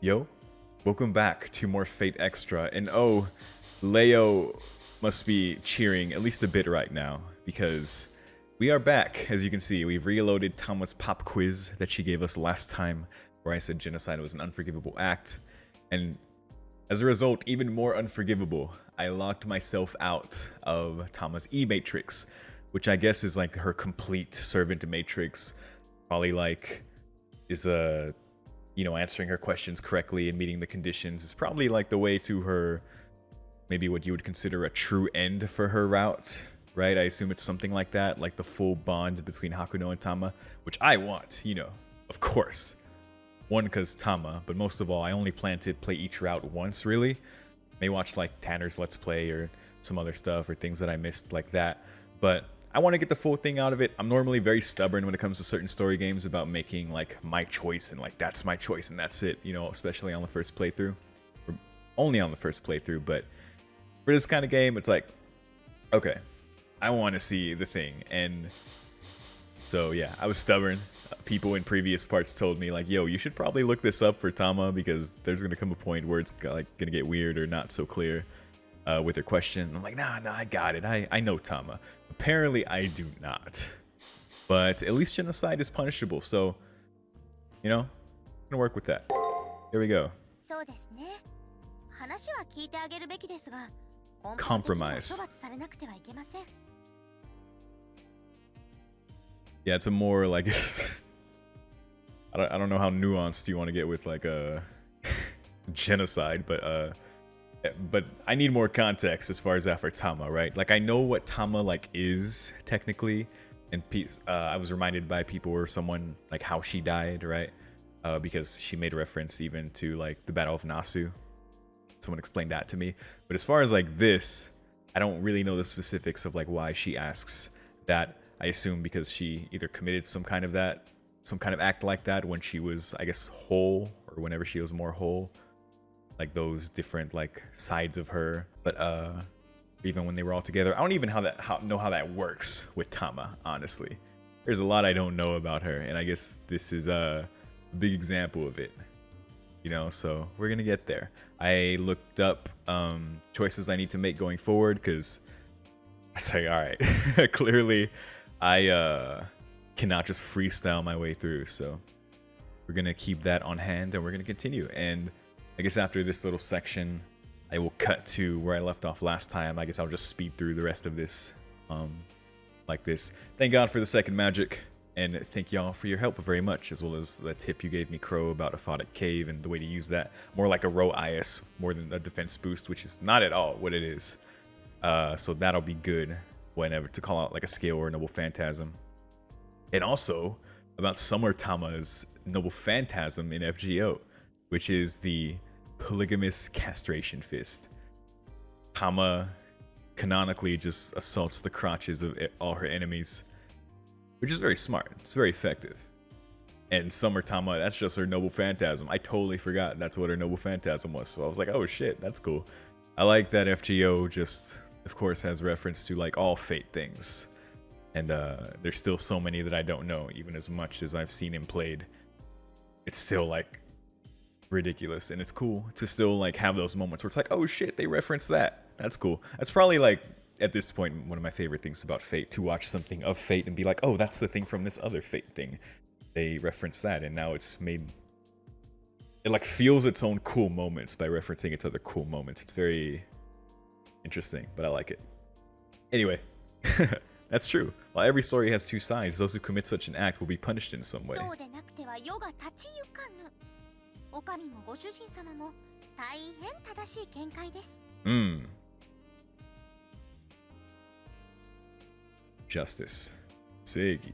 Yo, welcome back to more Fate Extra, and oh, Leo must be cheering at least a bit right now, because we are back. As you can see, we've reloaded Tama's pop quiz that she gave us last time, where I said genocide was an unforgivable act, and as a result, even more unforgivable, I locked myself out of Tama's E-Matrix, which I guess is like her complete servant matrix, probably like is a answering her questions correctly and meeting the conditions is probably like the way to her, maybe what you would consider a true end for her route, right? I assume it's something like that, like the full bond between Hakuno and Tama, which I want, of course. One, because Tama, but most of all, I only plan to play each route once, really. May watch like Tanner's Let's Play or some other stuff or things that I missed like that, but I want to get the full thing out of it. I'm normally very stubborn when it comes to certain story games about making like my choice and like that's my choice and that's it, especially on the first playthrough. Or only on the first playthrough, but for this kind of game, it's like, okay, I want to see the thing. And so yeah, I was stubborn. People in previous parts told me like, yo, you should probably look this up for Tama because there's going to come a point where it's like going to get weird or not so clear with her question. I'm like, nah, I got it. I know Tama. Apparently, I do not. But at least genocide is punishable, so, I'm gonna work with that. Here we go. Compromise. Yeah, it's a more like I don't know how nuanced you want to get with like a genocide, but I need more context as far as that for Tama, right? Like I know what Tama like is technically, and I was reminded by people or someone like how she died, right? Because she made reference even to like the Battle of Nasu. Someone explained that to me. But as far as like this, I don't really know the specifics of like why she asks that. I assume because she either committed some kind of act like that when she was, I guess, whole, or whenever she was more whole. Like those different like sides of her, but even when they were all together, I don't even know how that works with Tama. Honestly, there's a lot I don't know about her, and I guess this is a big example of it. So we're gonna get there. I looked up choices I need to make going forward because I say, all right, clearly I cannot just freestyle my way through. So we're gonna keep that on hand, and we're gonna continue. And I guess after this little section, I will cut to where I left off last time. I guess I'll just speed through the rest of this like this. Thank God for the second magic, and thank y'all for your help very much, as well as the tip you gave me, Crow, about Aphotic Cave and the way to use that. More like a row IS, more than a defense boost, which is not at all what it is. So that'll be good whenever to call out like a scale or a Noble Phantasm. And also about Summer Tama's Noble Phantasm in FGO, which is the Polygamous Castration Fist. Tama canonically just assaults the crotches of all her enemies, which is very smart. It's very effective. And Summer Tama, that's just her Noble Phantasm. I totally forgot that's what her Noble Phantasm was. So I was like, oh shit, that's cool. I like that FGO just, of course, has reference to like all Fate things. And there's still so many that I don't know, even as much as I've seen him played. It's still like ridiculous, and it's cool to still like have those moments where it's like, oh shit, they reference that. That's cool. That's probably like at this point one of my favorite things about Fate, to watch something of Fate and be like, oh, that's the thing from this other Fate thing. They reference that, and now it like feels its own cool moments by referencing its other cool moments. It's very interesting, but I like it. Anyway, that's true. While every story has two sides, those who commit such an act will be punished in some way. Justice. Seigi.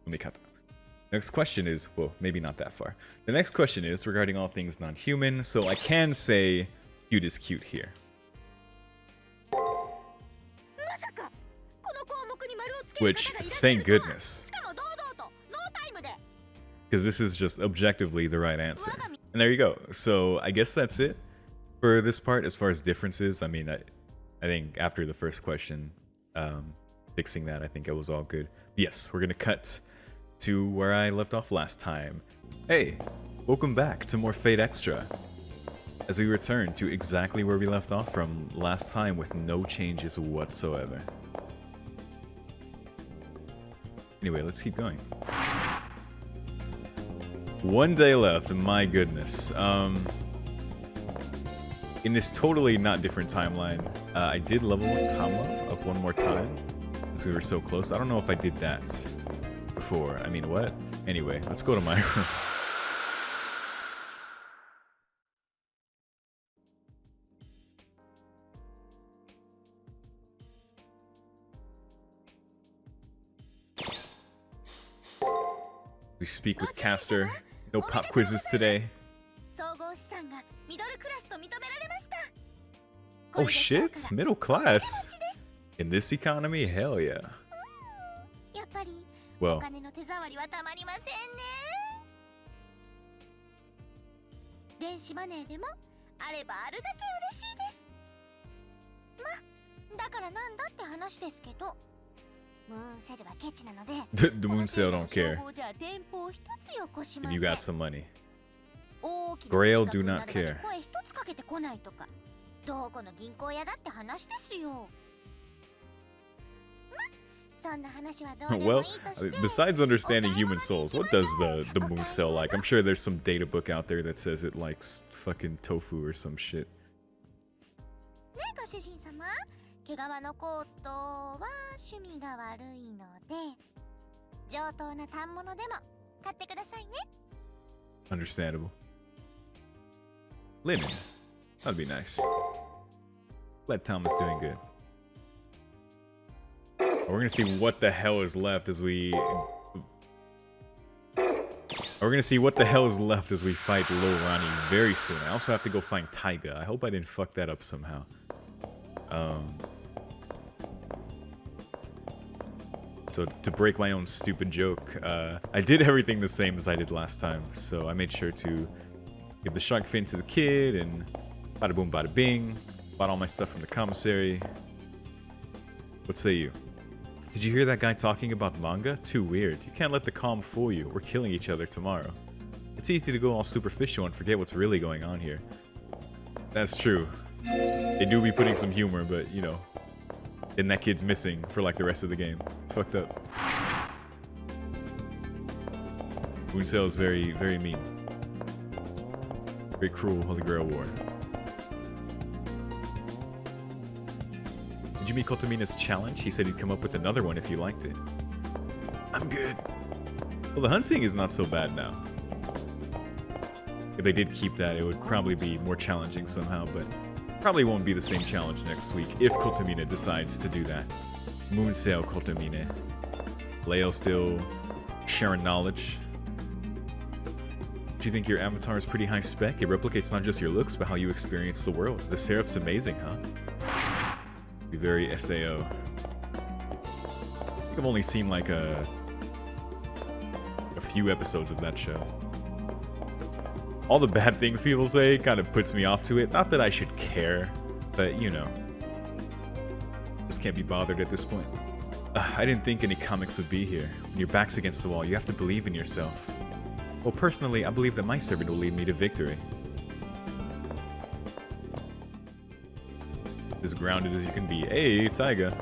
Umikata. Next question is, well, maybe not that far. The next question is regarding all things non-human, so I can say cute is cute here. Which, thank goodness. Because this is just objectively the right answer. And there you go. So I guess that's it for this part as far as differences. I mean, I think after the first question, fixing that, I think it was all good. Yes, we're going to cut to where I left off last time. Hey, Welcome back to more Fate Extra, as we return to exactly where we left off from last time with no changes whatsoever. Anyway, let's keep going. One day left, my goodness. In this totally not different timeline, I did level Tamamo up one more time, because we were so close. I don't know if I did that before. I mean, what? Anyway, let's go to my room. We speak with Caster. No pop quizzes today. Oh shit, middle class. In this economy, hell yeah. Well, the moon cell don't care if you got some money. Grail do not care. Well, besides understanding human souls, what does the moon cell like? I'm sure there's some data book out there that says it likes fucking tofu or some shit. Understandable. Linen. That'd be nice. Glad Thomas doing good. We're gonna see what the hell is left as we... We're gonna see what the hell is left as we fight Lo Rani very soon. I also have to go find Taiga. I hope I didn't fuck that up somehow. So to break my own stupid joke, I did everything the same as I did last time. So I made sure to give the shark fin to the kid and bada boom bada bing. Bought all my stuff from the commissary. What say you? Did you hear that guy talking about manga? Too weird. You can't let the calm fool you. We're killing each other tomorrow. It's easy to go all superficial and forget what's really going on here. That's true. They do be putting some humor, but you know, and that kid's missing for like the rest of the game. It's fucked up. Moonsail is very, very mean. Very cruel Holy Grail War. Did you meet Kotomina's challenge? He said he'd come up with another one if you liked it. I'm good. Well, the hunting is not so bad now. If they did keep that, it would probably be more challenging somehow, but probably won't be the same challenge next week if Kotomina decides to do that. Moonsail Kotomina. Leo still sharing knowledge. Do you think your avatar is pretty high spec? It replicates not just your looks, but how you experience the world. The Seraph's amazing, huh? Be very SAO. I think I've only seen like a few episodes of that show. All the bad things people say kind of puts me off to it. Not that I should care, but you know. Just can't be bothered at this point. I didn't think any comics would be here. When your back's against the wall, you have to believe in yourself. Well, personally, I believe that my servant will lead me to victory. As grounded as you can be. Hey, Taiga.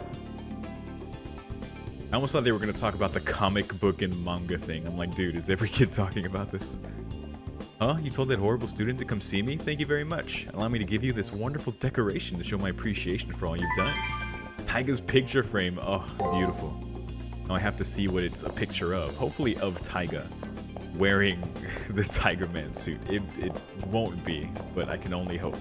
I almost thought they were going to talk about the comic book and manga thing. I'm like, dude, is every kid talking about this? Huh? You told that horrible student to come see me? Thank you very much. Allow me to give you this wonderful decoration to show my appreciation for all you've done. Taiga's picture frame. Oh, beautiful. Now I have to see what it's a picture of. Hopefully of Taiga wearing the Tiger Man suit. It won't be, but I can only hope.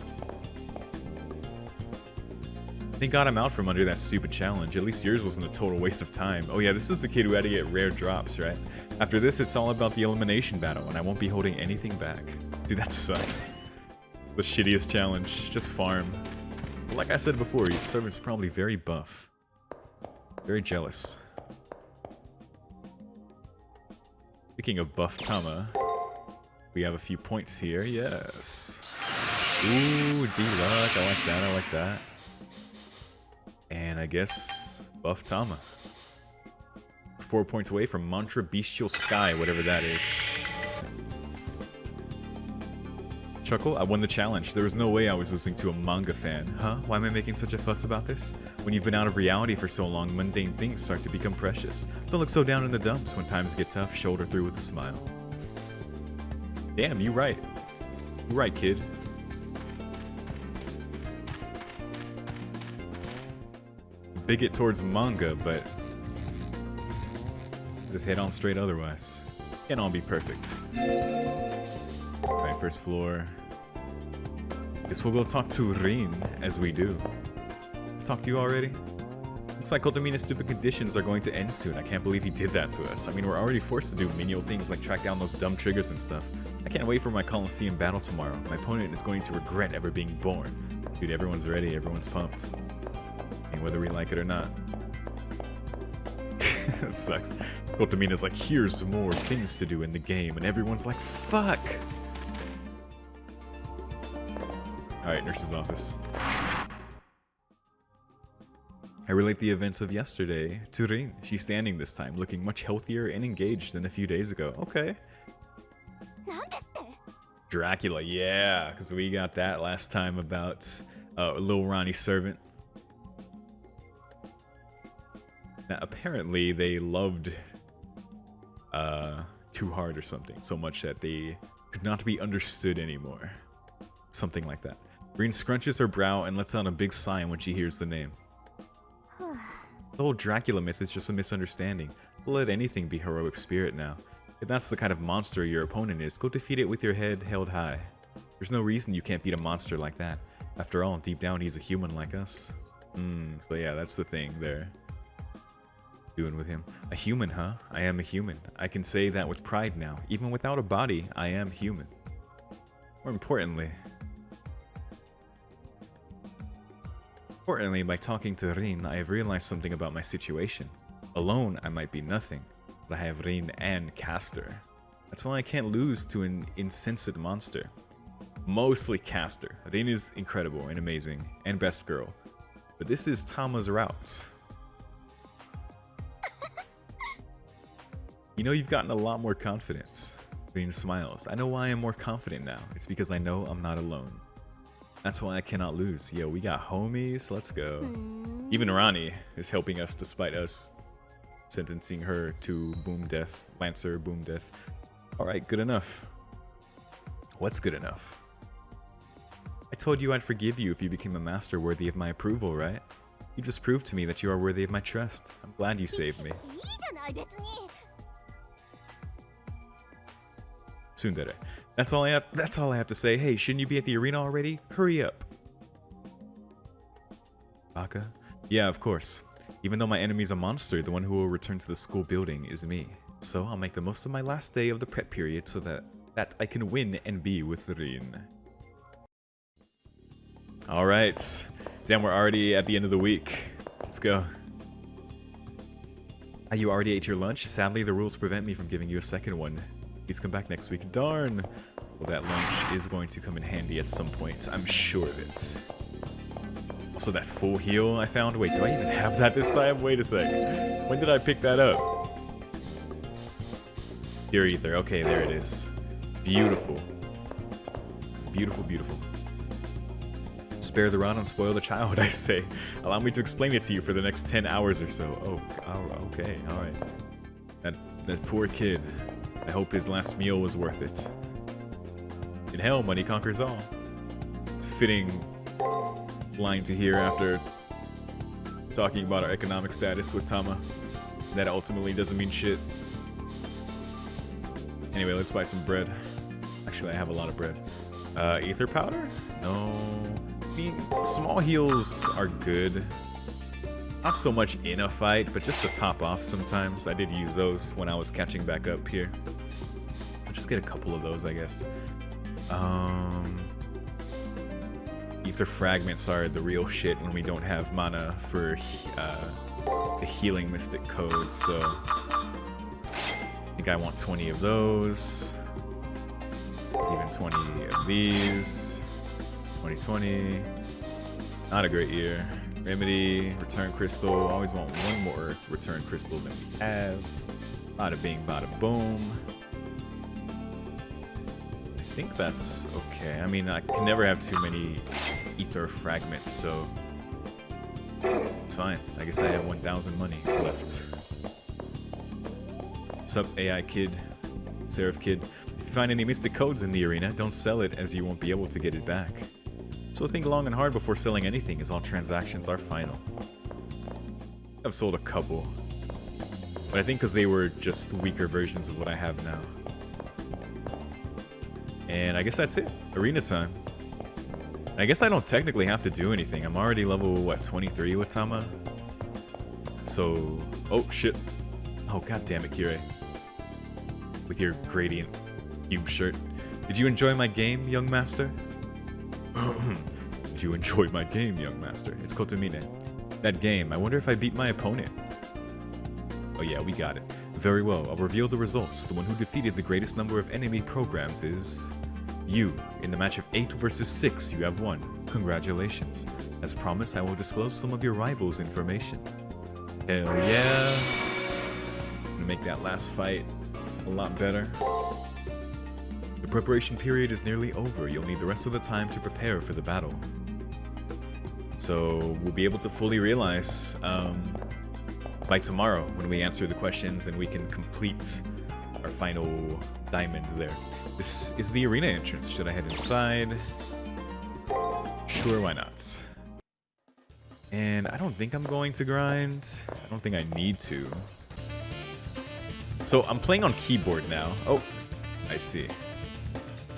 They got him out from under that stupid challenge. At least yours wasn't a total waste of time. Oh yeah, this is the kid who had to get rare drops, right? After this, it's all about the elimination battle, and I won't be holding anything back. Dude, that sucks. The shittiest challenge. Just farm. But like I said before, your servant's probably very buff. Very jealous. Speaking of buff Tama, we have a few points here. Yes. Ooh, D-Luck. I like that. I like that. And I guess buff Tama. 4 points away from Mantra Bestial Sky, whatever that is. chuckle? I won the challenge. There was no way I was listening to a manga fan. Huh? Why am I making such a fuss about this? When you've been out of reality for so long, mundane things start to become precious. Don't look so down in the dumps. When times get tough, shoulder through with a smile. Damn, you right. You right, kid. Bigot towards manga, but just head on straight otherwise. Can't all be perfect. Alright, first floor. Guess we'll go talk to Rin as we do. Talk to you already? Looks like Kotomina's stupid conditions are going to end soon. I can't believe he did that to us. I mean, we're already forced to do menial things like track down those dumb triggers and stuff. I can't wait for my Coliseum battle tomorrow. My opponent is going to regret ever being born. Dude, everyone's ready. Everyone's pumped. And whether we like it or not. That sucks. Kotomina's like, here's more things to do in the game, and everyone's like, fuck! Alright, nurse's office. I relate the events of yesterday to Rin. She's standing this time, looking much healthier and engaged than a few days ago. Okay. Dracula, yeah, because we got that last time about Lil Ronnie's servant. Now, apparently they loved too hard or something, so much that they could not be understood anymore. Something like that. Rin scrunches her brow and lets out a big sigh when she hears the name. The whole Dracula myth is just a misunderstanding. Let anything be heroic spirit now. If that's the kind of monster your opponent is, go defeat it with your head held high. There's no reason you can't beat a monster like that. After all, deep down he's a human like us. So yeah, that's the thing there. Doing with him. A human, huh? I am a human. I can say that with pride now. Even without a body, I am human. More importantly, by talking to Rin, I have realized something about my situation. Alone, I might be nothing, but I have Rin and Castor. That's why I can't lose to an insensate monster. Mostly Castor. Rin is incredible and amazing, and best girl. But this is Tama's route. You know, you've gotten a lot more confidence. Rin smiles. I know why I'm more confident now. It's because I know I'm not alone. That's why I cannot lose. Yo, we got homies. Let's go. Even Rani is helping us despite us sentencing her to boom death. Lancer, boom death. Alright, good enough. What's good enough? I told you I'd forgive you if you became a master worthy of my approval, right? You just proved to me that you are worthy of my trust. I'm glad you saved me. Tsundere. That's all I have to say. Hey, shouldn't you be at the arena already? Hurry up. Baka? Yeah, of course. Even though my enemy's a monster, the one who will return to the school building is me. So I'll make the most of my last day of the prep period so that I can win and be with Rin. Alright. Damn, we're already at the end of the week. Let's go. You already ate your lunch? Sadly, the rules prevent me from giving you a second one. Please come back next week. Darn! Well, that lunch is going to come in handy at some point. I'm sure of it. Also, that full heal I found. Wait, do I even have that this time? Wait a sec. When did I pick that up? Pure Ether. Okay, there it is. Beautiful. Beautiful, beautiful. Spare the rod and spoil the child, I say. Allow me to explain it to you for the next 10 hours or so. Oh, okay, alright. That poor kid. I hope his last meal was worth it. In hell, money conquers all. It's a fitting line to hear after talking about our economic status with Tama. That ultimately doesn't mean shit. Anyway, let's buy some bread. Actually, I have a lot of bread. Ether powder? No. I mean, small heals are good. Not so much in a fight, but just to top off sometimes. I did use those when I was catching back up here. I'll just get a couple of those, I guess. Ether fragments are the real shit when we don't have mana for the healing mystic codes, so I think I want 20 of those. Even 20 of these. 2020. Not a great year. Remedy, return crystal. Always want one more return crystal than we have. Bada bing, bada boom. I think that's okay. I mean, I can never have too many ether fragments, so it's fine. I guess I have 1,000 money left. What's up, AI Kid? Seraph Kid. If you find any mystic codes in the arena, don't sell it as you won't be able to get it back. So think long and hard before selling anything, as all transactions are final. I've sold a couple, but I think because they were just weaker versions of what I have now. And I guess that's it. Arena time. I guess I don't technically have to do anything. I'm already level, what, 23 with Tama? So... oh, shit. Oh, god damn it, Kirei. With your gradient cube shirt. Did you enjoy my game, young master? Did you enjoy my game, young master? It's Kotomine. That game, I wonder if I beat my opponent. Oh yeah, we got it. Very well, I'll reveal the results. The one who defeated the greatest number of enemy programs is... you. In the match of 8 versus 6, you have won. Congratulations. As promised, I will disclose some of your rivals' information. Hell yeah. I'm gonna make that last fight a lot better. The preparation period is nearly over. You'll need the rest of the time to prepare for the battle. So we'll be able to fully realize by tomorrow when we answer the questions and we can complete our final diamond there. This is the arena entrance. Should I head inside? Sure, why not? And I don't think I'm going to grind. I don't think I need to. So I'm playing on keyboard now. Oh, I see.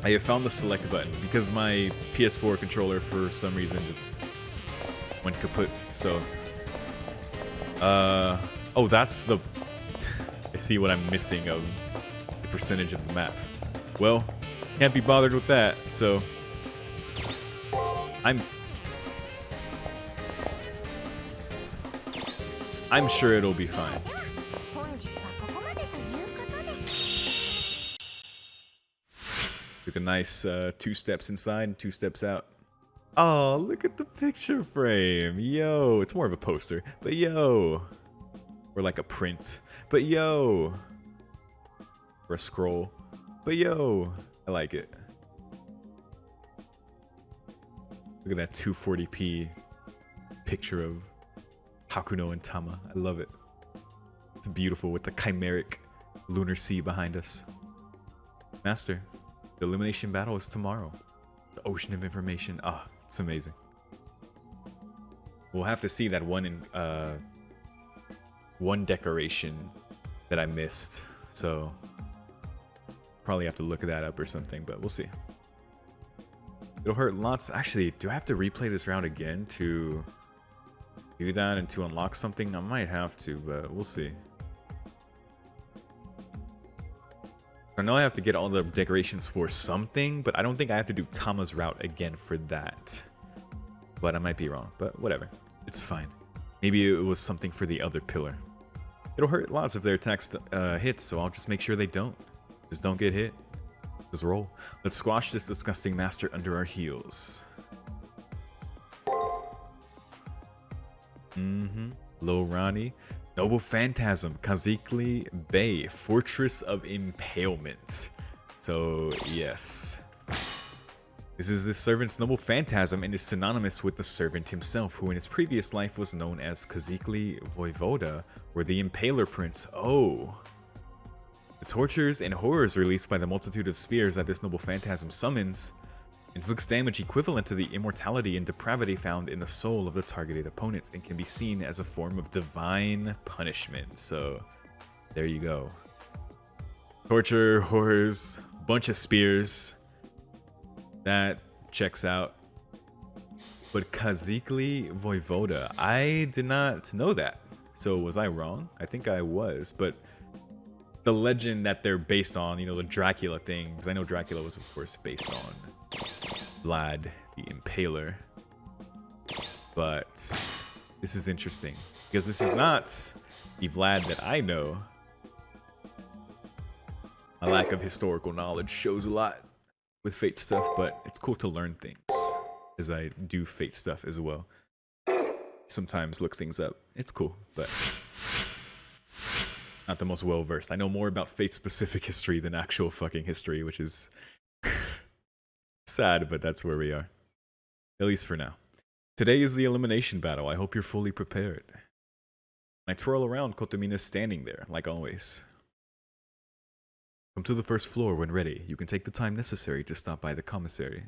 I have found the select button because my PS4 controller for some reason just went kaput. So, oh, that's the... I see what I'm missing of the percentage of the map. Well, can't be bothered with that, so... I'm sure it'll be fine. Took a nice 2 steps inside and 2 steps out. Oh, look at the picture frame. Yo, it's more of a poster, but yo. Or like a print, but yo. Or a scroll, but yo. I like it. Look at that 240p picture of Hakuno and Tama. I love it. It's beautiful with the chimeric lunar sea behind us. Master, the elimination battle is tomorrow. The ocean of information. Ah, it's amazing. We'll have to see that one decoration that I missed. So probably have to look that up or something, but we'll see. It'll hurt lots. Actually, do I have to replay this round again to do that and to unlock something? I might have to, but we'll see. I know I have to get all the decorations for something, but I don't think I have to do Tama's route again for that. But I might be wrong, but whatever. It's fine. Maybe it was something for the other pillar. It'll hurt lots if their attacks hits, so I'll just make sure they don't. Just don't get hit. Just roll. Let's squash this disgusting master under our heels. Low Rani. Noble Phantasm, Kazikli Bay, Fortress of Impalement. So, yes. This is the servant's noble phantasm and is synonymous with the servant himself, who in his previous life was known as Kazikli Voivoda, or the Impaler Prince. Oh. The tortures and horrors released by the multitude of spears that this noble phantasm summons inflicts damage equivalent to the immortality and depravity found in the soul of the targeted opponents and can be seen as a form of divine punishment. So, there you go. Torture, horrors, bunch of spears. That checks out. But Kazikli Voivoda, I did not know that. So was I wrong? I think I was, but the legend that they're based on, you know, the Dracula thing, because I know Dracula was of course based on Vlad the Impaler. But this is interesting, because this is not the Vlad that I know. My lack of historical knowledge shows a lot with Fate stuff, but it's cool to learn things, as I do Fate stuff as well. Sometimes look things up. It's cool, but not the most well-versed. I know more about Fate-specific history than actual fucking history, which is Sad, but that's where we are. At least for now. Today is the elimination battle. I hope you're fully prepared. When I twirl around, Kotomine is standing there, like always. Come to the first floor when ready. You can take the time necessary to stop by the commissary.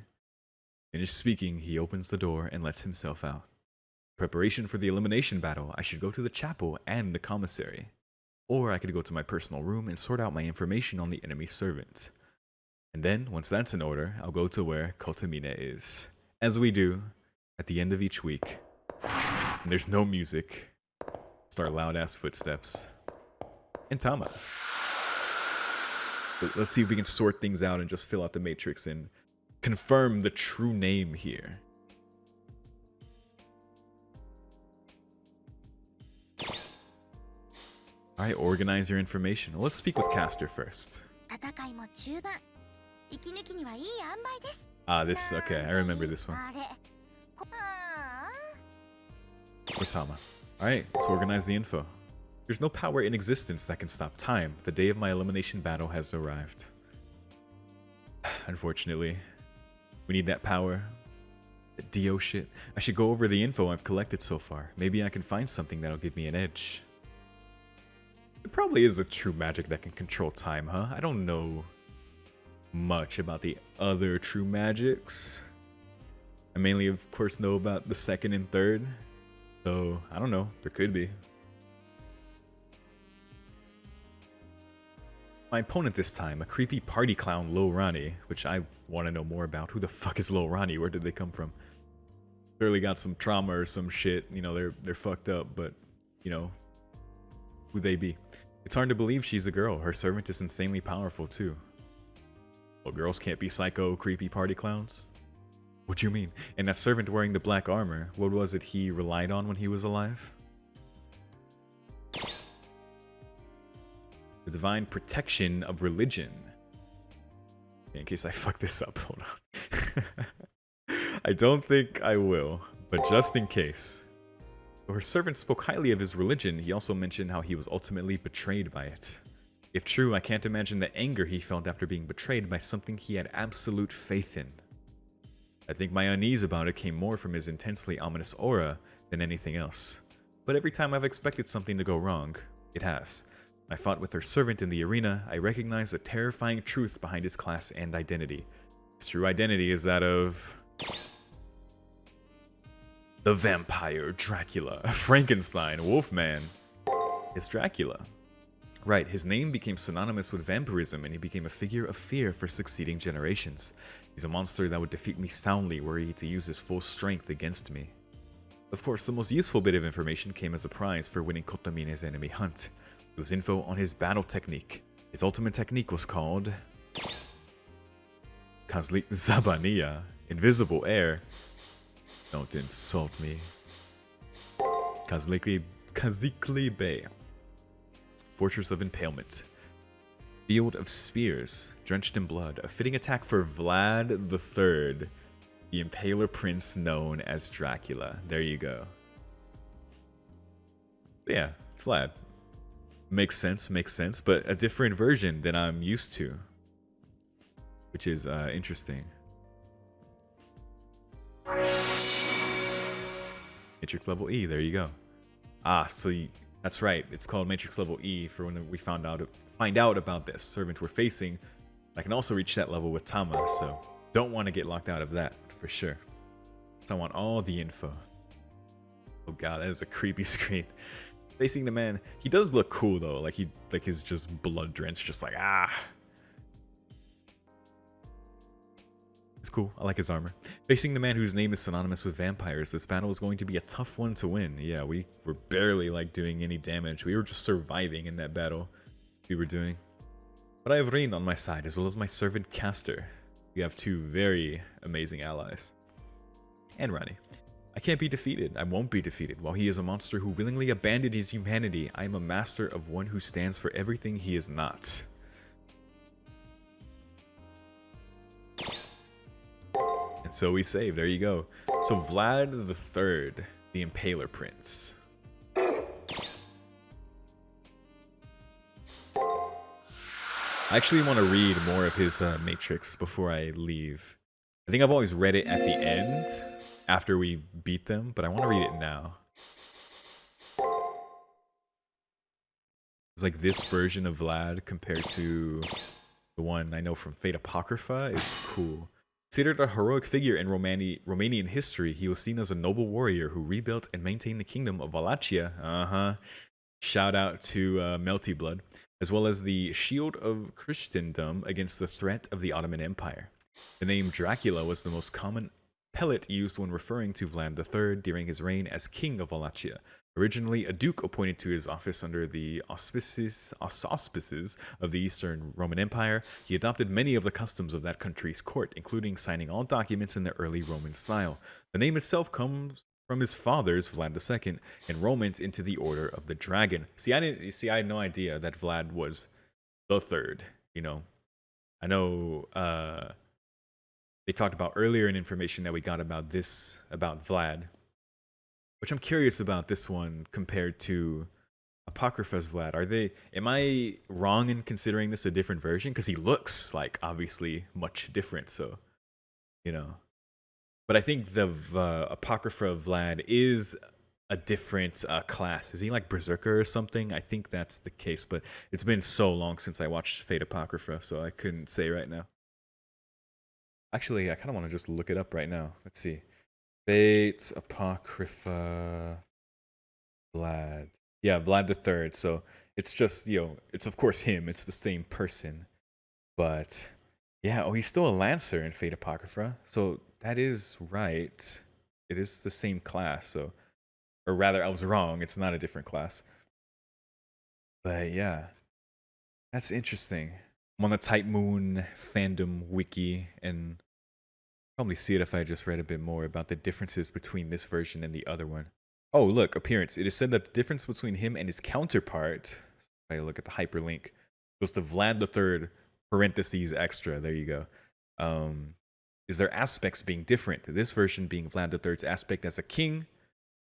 Finished speaking, he opens the door and lets himself out. Preparation for the elimination battle, I should go to the chapel and the commissary. Or I could go to my personal room and sort out my information on the enemy servant. And then, once that's in order, I'll go to where Kotomine is. As we do, at the end of each week. And there's no music. Start loud-ass footsteps. And Tama. But let's see if we can sort things out and just fill out the matrix and confirm the true name here. Alright, organize your information. Well, let's speak with Caster first. Ah, this, okay, I remember this one. With Tama. Alright, let's organize the info. There's no power in existence that can stop time. The day of my elimination battle has arrived. Unfortunately. We need that power. That Dio shit. I should go over the info I've collected so far. Maybe I can find something that'll give me an edge. It probably is a true magic that can control time, huh? I don't know much about the other true magics. I mainly, of course, know about the second and third. So, I don't know. There could be. My opponent this time, a creepy party clown, Lo Rani, which I want to know more about. Who the fuck is Lo Rani? Where did they come from? Clearly got some trauma or some shit. You know, they're fucked up, but, you know, who they be. It's hard to believe she's a girl. Her servant is insanely powerful, too. Well, girls can't be psycho, creepy party clowns? What do you mean? And that servant wearing the black armor, what was it he relied on when he was alive? The divine protection of religion. In case I fuck this up, hold on. I don't think I will, but just in case. Though her servant spoke highly of his religion, he also mentioned how he was ultimately betrayed by it. If true, I can't imagine the anger he felt after being betrayed by something he had absolute faith in. I think my unease about it came more from his intensely ominous aura than anything else. But every time I've expected something to go wrong, it has. I fought with her servant in the arena, I recognized the terrifying truth behind his class and identity. His true identity is that of the vampire Dracula. Frankenstein, Wolfman. It's Dracula. Right, his name became synonymous with vampirism and he became a figure of fear for succeeding generations. He's a monster that would defeat me soundly were he to use his full strength against me. Of course, the most useful bit of information came as a prize for winning Kotomine's enemy hunt. It was info on his battle technique. His ultimate technique was called Zabania, Invisible Air. Don't insult me. Kazikli Bay. Fortress of Impalement. Field of Spears, drenched in blood. A fitting attack for Vlad III, the Impaler Prince known as Dracula. There you go. Yeah, it's Vlad. Makes sense, but a different version than I'm used to. Which is interesting. Matrix level E, there you go. Ah, so that's right. It's called Matrix level E for when we find out about this servant we're facing. I can also reach that level with Tama, so don't want to get locked out of that for sure. So I want all the info. Oh god, that is a creepy screen. Facing the man, he does look cool though. Like he's just blood drenched, just like ah. It's cool. I like his armor. Facing the man whose name is synonymous with vampires, this battle is going to be a tough one to win. Yeah, we were barely like doing any damage. We were just surviving in that battle we were doing. But I have Rain on my side, as well as my servant Caster. We have two very amazing allies. And Rani. I can't be defeated. I won't be defeated. While he is a monster who willingly abandoned his humanity, I am a master of one who stands for everything he is not. And so we save. There you go. So Vlad III, the Impaler Prince. I actually want to read more of his Matrix before I leave. I think I've always read it at the end after we beat them, but I want to read it now. It's like this version of Vlad compared to the one I know from Fate Apocrypha is cool. Considered a heroic figure in Romanian history, he was seen as a noble warrior who rebuilt and maintained the kingdom of Wallachia. Shout out to Melty Blood, as well as the shield of Christendom against the threat of the Ottoman Empire. The name Dracula was the most common epithet used when referring to Vlad III during his reign as king of Wallachia. Originally a duke appointed to his office under the auspices of the Eastern Roman Empire, he adopted many of the customs of that country's court, including signing all documents in the early Roman style. The name itself comes from his father's, Vlad II, enrollment into the Order of the Dragon. See, I had no idea that Vlad was the third. You know, I know they talked about earlier in information that we got about Vlad, which I'm curious about this one compared to Apocrypha's Vlad. Am I wrong in considering this a different version? Because he looks like obviously much different, so, you know. But I think the Apocrypha Vlad is a different class. Is he like Berserker or something? I think that's the case, but it's been so long since I watched Fate Apocrypha, so I couldn't say right now. Actually, I kind of want to just look it up right now. Let's see. Fate Apocrypha Vlad. Yeah, Vlad the Third. So it's just, it's of course him. It's the same person. But yeah, oh, he's still a Lancer in Fate Apocrypha. So that is right. It is the same class. So, or rather, I was wrong. It's not a different class. But yeah, that's interesting. I'm on the Type Moon fandom wiki and probably see it if I just read a bit more about the differences between this version and the other one. Oh, look, appearance. It is said that the difference between him and his counterpart, if I look at the hyperlink, goes to Vlad III, parentheses extra, there you go, is their aspects being different. This version being Vlad III's aspect as a king,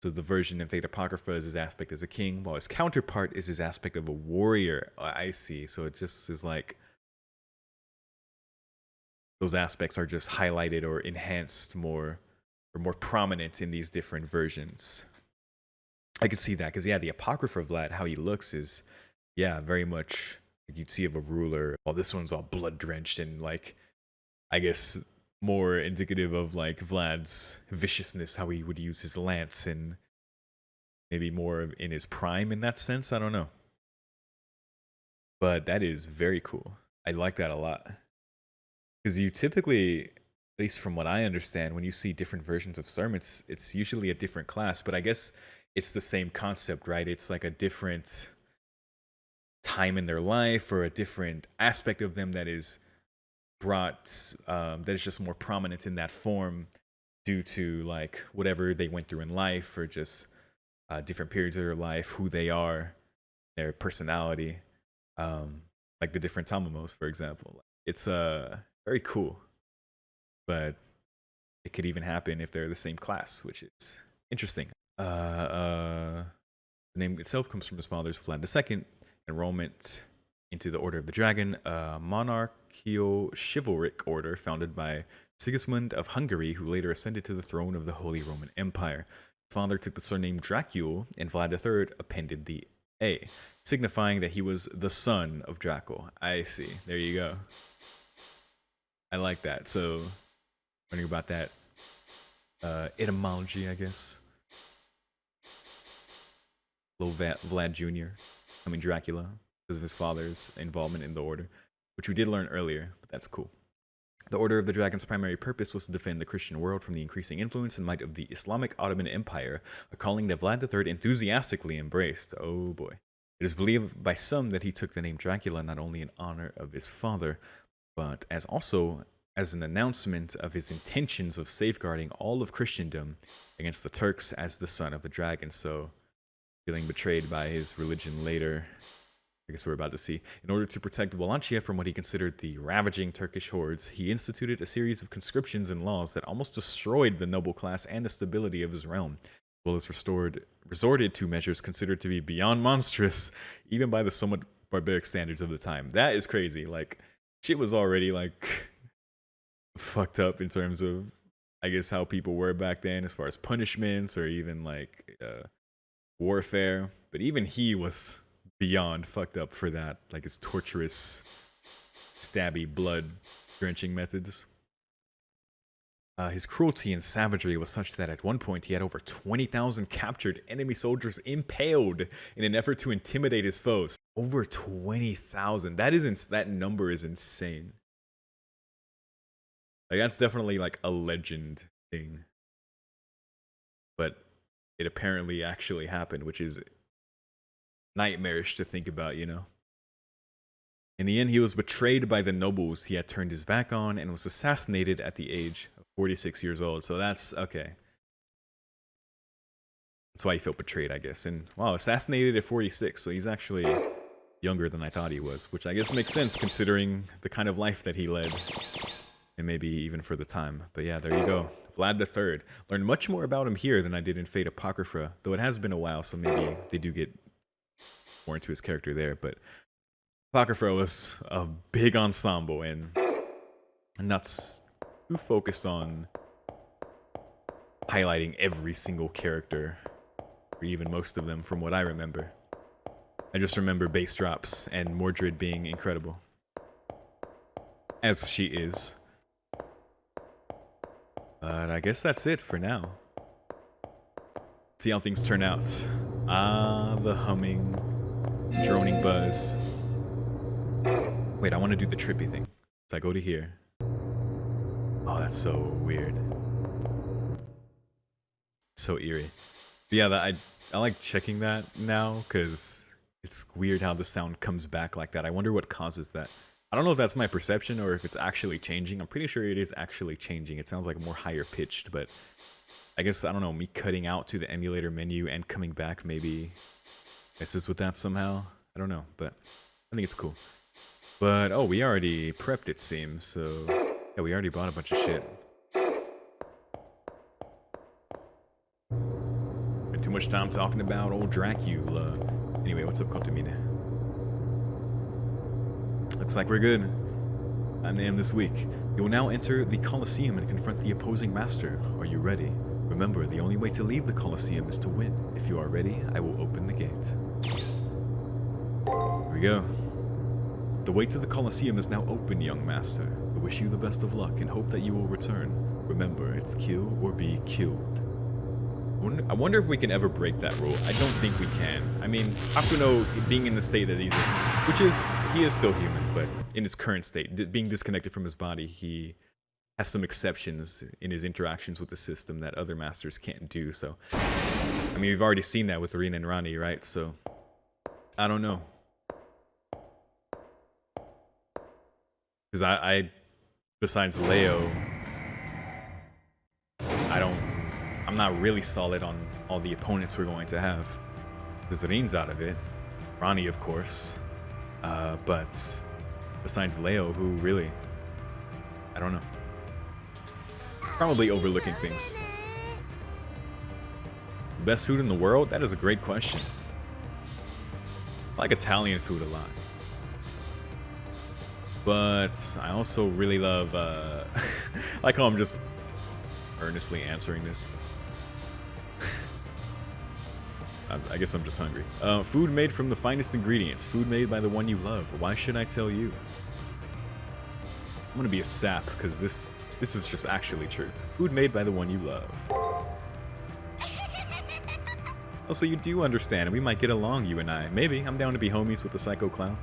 so the version in Fate Apocrypha is his aspect as a king, while his counterpart is his aspect of a warrior. I see, so it just is like those aspects are just highlighted or enhanced more or more prominent in these different versions. I could see that because, yeah, the Apocrypha of Vlad, how he looks is, yeah, very much like you'd see of a ruler. Well, this one's all blood drenched and, like, I guess more indicative of, like, Vlad's viciousness, how he would use his lance, and maybe more in his prime in that sense. I don't know. But that is very cool. I like that a lot. Because you typically, at least from what I understand, when you see different versions of Storm, it's usually a different class. But I guess it's the same concept, right? It's like a different time in their life or a different aspect of them that is brought, that is just more prominent in that form due to like whatever they went through in life or just different periods of their life, who they are, their personality, like the different Tamamos, for example. It's very cool, but it could even happen if they're the same class, which is interesting. The name itself comes from his father's Vlad II enrollment into the Order of the Dragon, a monarchical-chivalric order founded by Sigismund of Hungary, who later ascended to the throne of the Holy Roman Empire. His father took the surname Dracul, and Vlad III appended the A, signifying that he was the son of Dracul. I see. There you go. I like that. So, learning about that etymology, I guess. Little Vlad Jr. Dracula, because of his father's involvement in the Order, which we did learn earlier, but that's cool. The Order of the Dragon's primary purpose was to defend the Christian world from the increasing influence and might of the Islamic Ottoman Empire, a calling that Vlad III enthusiastically embraced. Oh boy. It is believed by some that he took the name Dracula not only in honor of his father, but as an announcement of his intentions of safeguarding all of Christendom against the Turks as the son of the dragon. So, feeling betrayed by his religion later, I guess we're about to see. In order to protect Wallachia from what he considered the ravaging Turkish hordes, he instituted a series of conscriptions and laws that almost destroyed the noble class and the stability of his realm, as well as resorted to measures considered to be beyond monstrous, even by the somewhat barbaric standards of the time. That is crazy. Like, shit was already, like, fucked up in terms of, I guess, how people were back then as far as punishments or even like warfare. But even he was beyond fucked up for that, like his torturous, stabby, blood drenching methods. His cruelty and savagery was such that at one point he had over 20,000 captured enemy soldiers impaled in an effort to intimidate his foes. Over 20,000. That number is insane. Like that's definitely like a legend thing. But it apparently actually happened, which is nightmarish to think about, you know? In the end, he was betrayed by the nobles he had turned his back on and was assassinated at the age of 46 years old. So that's okay. That's why he felt betrayed, I guess. And wow, assassinated at 46. So he's actually younger than I thought he was, which I guess makes sense considering the kind of life that he led. And maybe even for the time. But yeah, there you go. Vlad III. Learned much more about him here than I did in Fate Apocrypha. Though it has been a while, so maybe they do get more into his character there. But Apocrypha was a big ensemble and not too focused on highlighting every single character, or even most of them from what I remember. I just remember bass drops and Mordred being incredible. As she is. But I guess that's it for now. See how things turn out. Ah, the humming, droning buzz. Wait, I want to do the trippy thing. So I go to here. Oh, that's so weird. So eerie. But yeah, I like checking that now because it's weird how the sound comes back like that. I wonder what causes that. I don't know if that's my perception or if it's actually changing. I'm pretty sure it is actually changing. It sounds like more higher pitched, but I guess, I don't know, me cutting out to the emulator menu and coming back maybe messes with that somehow. I don't know, but I think it's cool. But, oh, we already prepped, it seems, so yeah, we already bought a bunch of shit. Spent too much time talking about old Dracula. Anyway, what's up, Contamina? Looks like we're good. I'm the end this week. You will now enter the Colosseum and confront the opposing master. Are you ready? Remember, the only way to leave the Colosseum is to win. If you are ready, I will open the gate. Here we go. The way to the Colosseum is now open, young master. I wish you the best of luck and hope that you will return. Remember, it's kill or be killed. I wonder if we can ever break that rule. I don't think we can. I mean, Hakuno being in the state that he's in, which is, he is still human, but in his current state, being disconnected from his body, he has some exceptions in his interactions with the system that other masters can't do, so. I mean, we've already seen that with Rin and Rani, right? So, I don't know. Because I besides Leo, I'm not really solid on all the opponents we're going to have. Because Rin's out of it. Rani, of course. But besides Leo, who really? I don't know. Probably overlooking things. Best food in the world? That is a great question. I like Italian food a lot. But I also really love, I like how I'm just earnestly answering this. I guess I'm just hungry. Food made from the finest ingredients. Food made by the one you love. Why should I tell you? I'm gonna be a sap, because this is just actually true. Food made by the one you love. Oh, so you do understand, and we might get along, you and I. Maybe. I'm down to be homies with the Psycho Clown.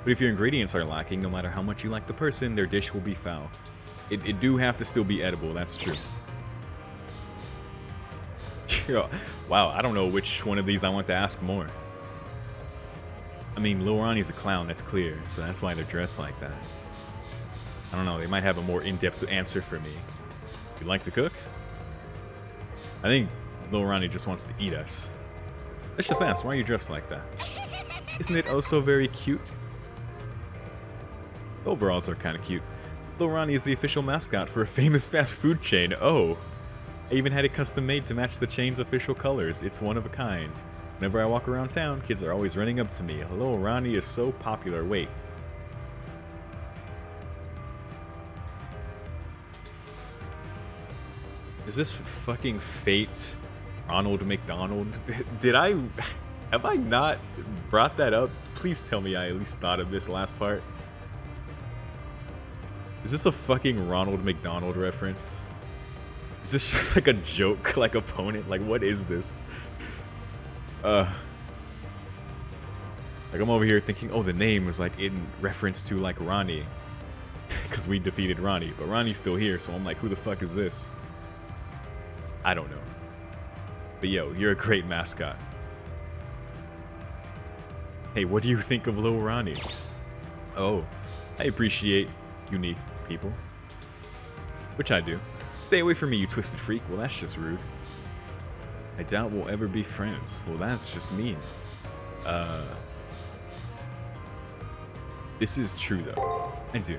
But if your ingredients are lacking, no matter how much you like the person, their dish will be foul. It do have to still be edible, that's true. Wow, I don't know which one of these I want to ask more. I mean, Lil Ronnie's a clown, that's clear, so that's why they're dressed like that. I don't know, they might have a more in-depth answer for me. You like to cook? I think Lil Ronnie just wants to eat us. Let's just ask, why are you dressed like that? Isn't it also very cute? The overalls are kind of cute. Lil Ronnie is the official mascot for a famous fast food chain. Oh, I even had it custom made to match the chain's official colors. It's one of a kind. Whenever I walk around town, kids are always running up to me. Lil Ronnie is so popular. Wait. Is this fucking fate Ronald McDonald? Have I not brought that up? Please tell me I at least thought of this last part. Is this a fucking Ronald McDonald reference? Is this just like a joke, like opponent? Like, what is this? Like, I'm over here thinking, oh, the name was like in reference to like Ronnie. Because we defeated Ronnie, but Ronnie's still here, so I'm like, who the fuck is this? I don't know. But yo, you're a great mascot. Hey, what do you think of Lil Ronnie? Oh, I appreciate unique people. Which I do. Stay away from me, you twisted freak. Well, that's just rude. I doubt we'll ever be friends. Well, that's just mean. This is true, though. I do.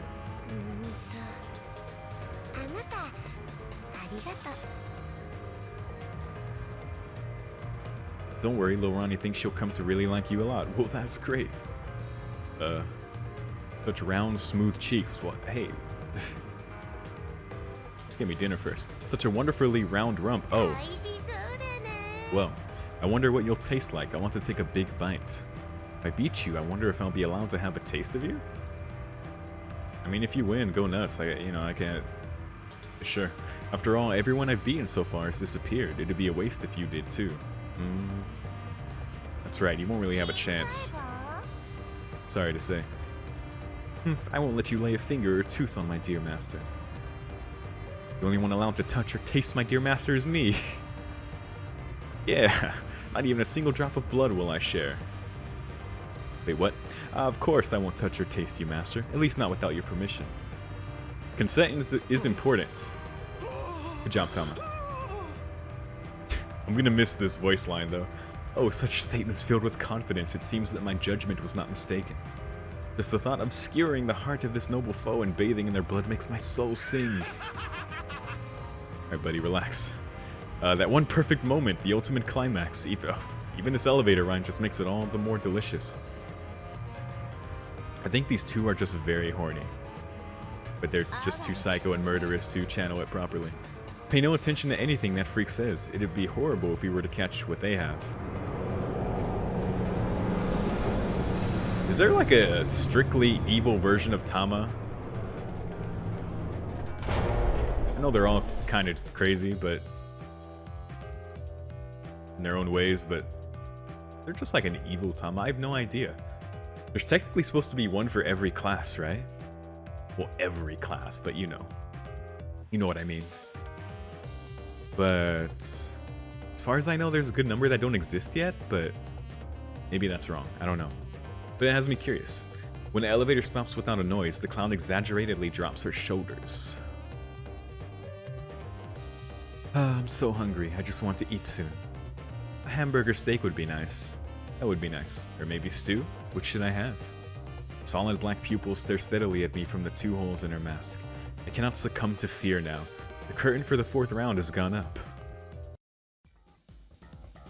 Don't worry, Lil Ronnie thinks she'll come to really like you a lot. Well, that's great. Such round, smooth cheeks. Well, hey. Let's get me dinner first. Such a wonderfully round rump. Oh. Well, I wonder what you'll taste like. I want to take a big bite. If I beat you, I wonder if I'll be allowed to have a taste of you? I mean, if you win, go nuts. I can't... Sure. After all, everyone I've beaten so far has disappeared. It'd be a waste if you did too. That's right, you won't really have a chance. Sorry to say. I won't let you lay a finger or tooth on my dear master. The only one allowed to touch or taste my dear master is me. Yeah, not even a single drop of blood will I share. Wait, what? Of course I won't touch or taste you, master. At least not without your permission. Consent is important. Good job, Tama. I'm gonna miss this voice line, though. Oh, such statements filled with confidence. It seems that my judgment was not mistaken. Just the thought of skewering the heart of this noble foe and bathing in their blood makes my soul sing. Alright, buddy, relax. That one perfect moment, the ultimate climax. Even this elevator rhyme just makes it all the more delicious. I think these two are just very horny. But they're just too psycho and murderous to channel it properly. Pay no attention to anything that freak says. It'd be horrible if we were to catch what they have. Is there like a strictly evil version of Tama? I know they're all kind of crazy, but in their own ways, but they're just like an evil Tama. I have no idea. There's technically supposed to be one for every class, right? Well, every class, but you know what I mean. But as far as I know, there's a good number that don't exist yet, but maybe that's wrong. I don't know. But it has me curious. When the elevator stops without a noise, the clown exaggeratedly drops her shoulders. I'm so hungry. I just want to eat soon. A hamburger steak would be nice. That would be nice. Or maybe stew? Which should I have? Solid black pupils stare steadily at me from the two holes in her mask. I cannot succumb to fear now. The curtain for the 4th round has gone up.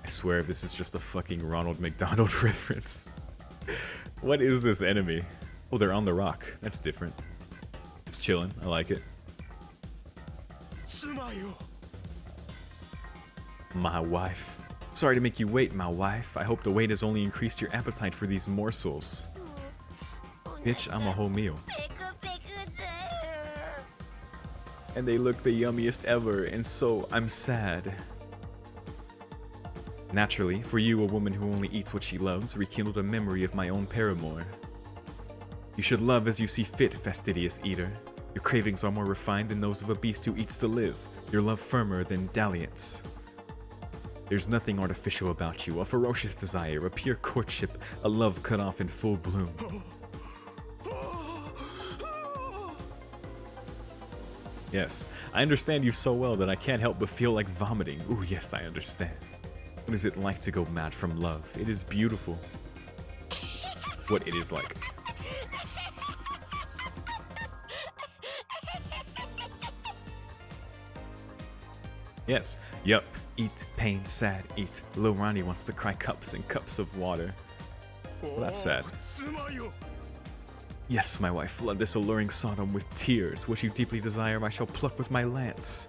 I swear this is just a fucking Ronald McDonald reference. What is this enemy? Oh, they're on the rock. That's different. It's chilling. I like it. My wife. Sorry to make you wait, my wife. I hope the wait has only increased your appetite for these morsels. Bitch, I'm a whole meal. And they look the yummiest ever, and so I'm sad. Naturally, for you, a woman who only eats what she loves, rekindled a memory of my own paramour. You should love as you see fit, fastidious eater. Your cravings are more refined than those of a beast who eats to live, your love firmer than dalliance. There's nothing artificial about you, a ferocious desire, a pure courtship, a love cut off in full bloom. Yes, I understand you so well that I can't help but feel like vomiting. Ooh, yes, I understand. What is it like to go mad from love? It is beautiful. What it is like. Yes, yup. Eat, pain, sad, eat. Lil Ronnie wants to cry cups and cups of water. Well, that's sad. Yes, my wife, flood this alluring Sodom with tears. What you deeply desire, I shall pluck with my lance.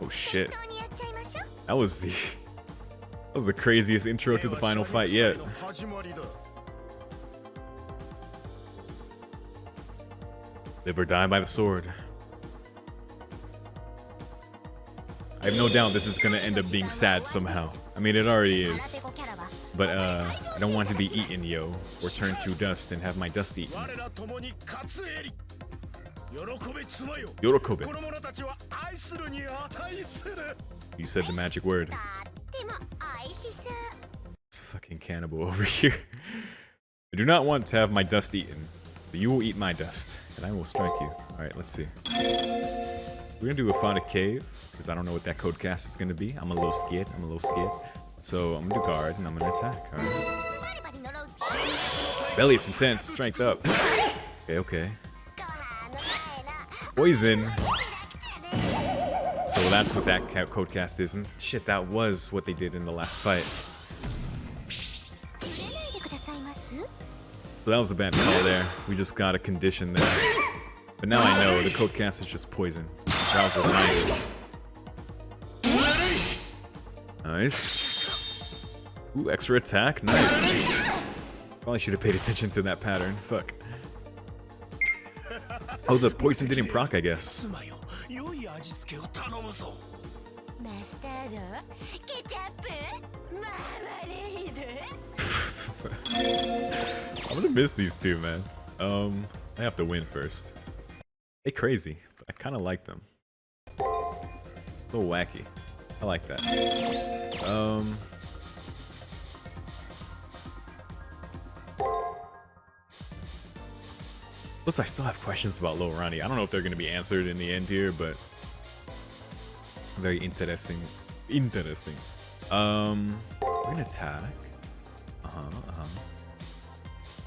Oh shit. That was the craziest intro to the final fight yet. Live or die by the sword. I have no doubt this is gonna end up being sad somehow. I mean, it already is. But I don't want to be eaten, yo, or turn to dust and have my dust eaten. Yorokobe. You said the magic word. It's fucking cannibal over here. I do not want to have my dust eaten, but you will eat my dust, and I will strike you. Alright, let's see. We're gonna do a Fauna Cave, because I don't know what that code cast is gonna be. I'm a little scared. So I'm gonna do guard, and I'm gonna attack. Alright. Belly, it's intense. Strength up. Okay. Poison. So that's what that code cast is. And shit, that was what they did in the last fight. So that was a bad call there. We just got a condition there. But now I know the code cast is just poison. That was what nice. Ooh, extra attack. Nice. Probably should have paid attention to that pattern. Fuck. Oh, the poison didn't proc, I guess. I'm gonna miss these two, man. I have to win first. They crazy, but I kind of like them. A little wacky. I like that. Plus, I still have questions about Lorani. I don't know if they're going to be answered in the end here, but very interesting. We're gonna attack.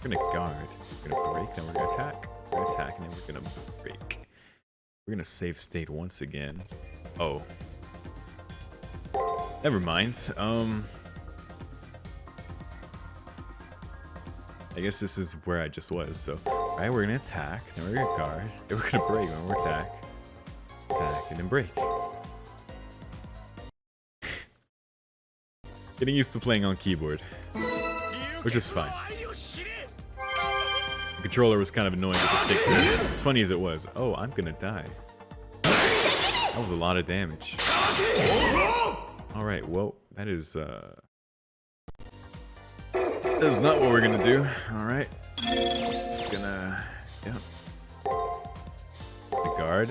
We're gonna guard. We're gonna break. Then we're gonna attack. We're gonna attack, and then we're gonna break. We're gonna save state once again. Oh. Never mind. I guess this is where I just was, so. Alright, we're gonna attack, then we're gonna guard, then we're gonna break, then we're attack. Attack, and then break. Getting used to playing on keyboard. Which is fine. The controller was kind of annoying with the stick too. As funny as it was. Oh, I'm gonna die. That was a lot of damage. Alright, well, that is not what we're gonna do. Alright. Just gonna, yeah. Guard.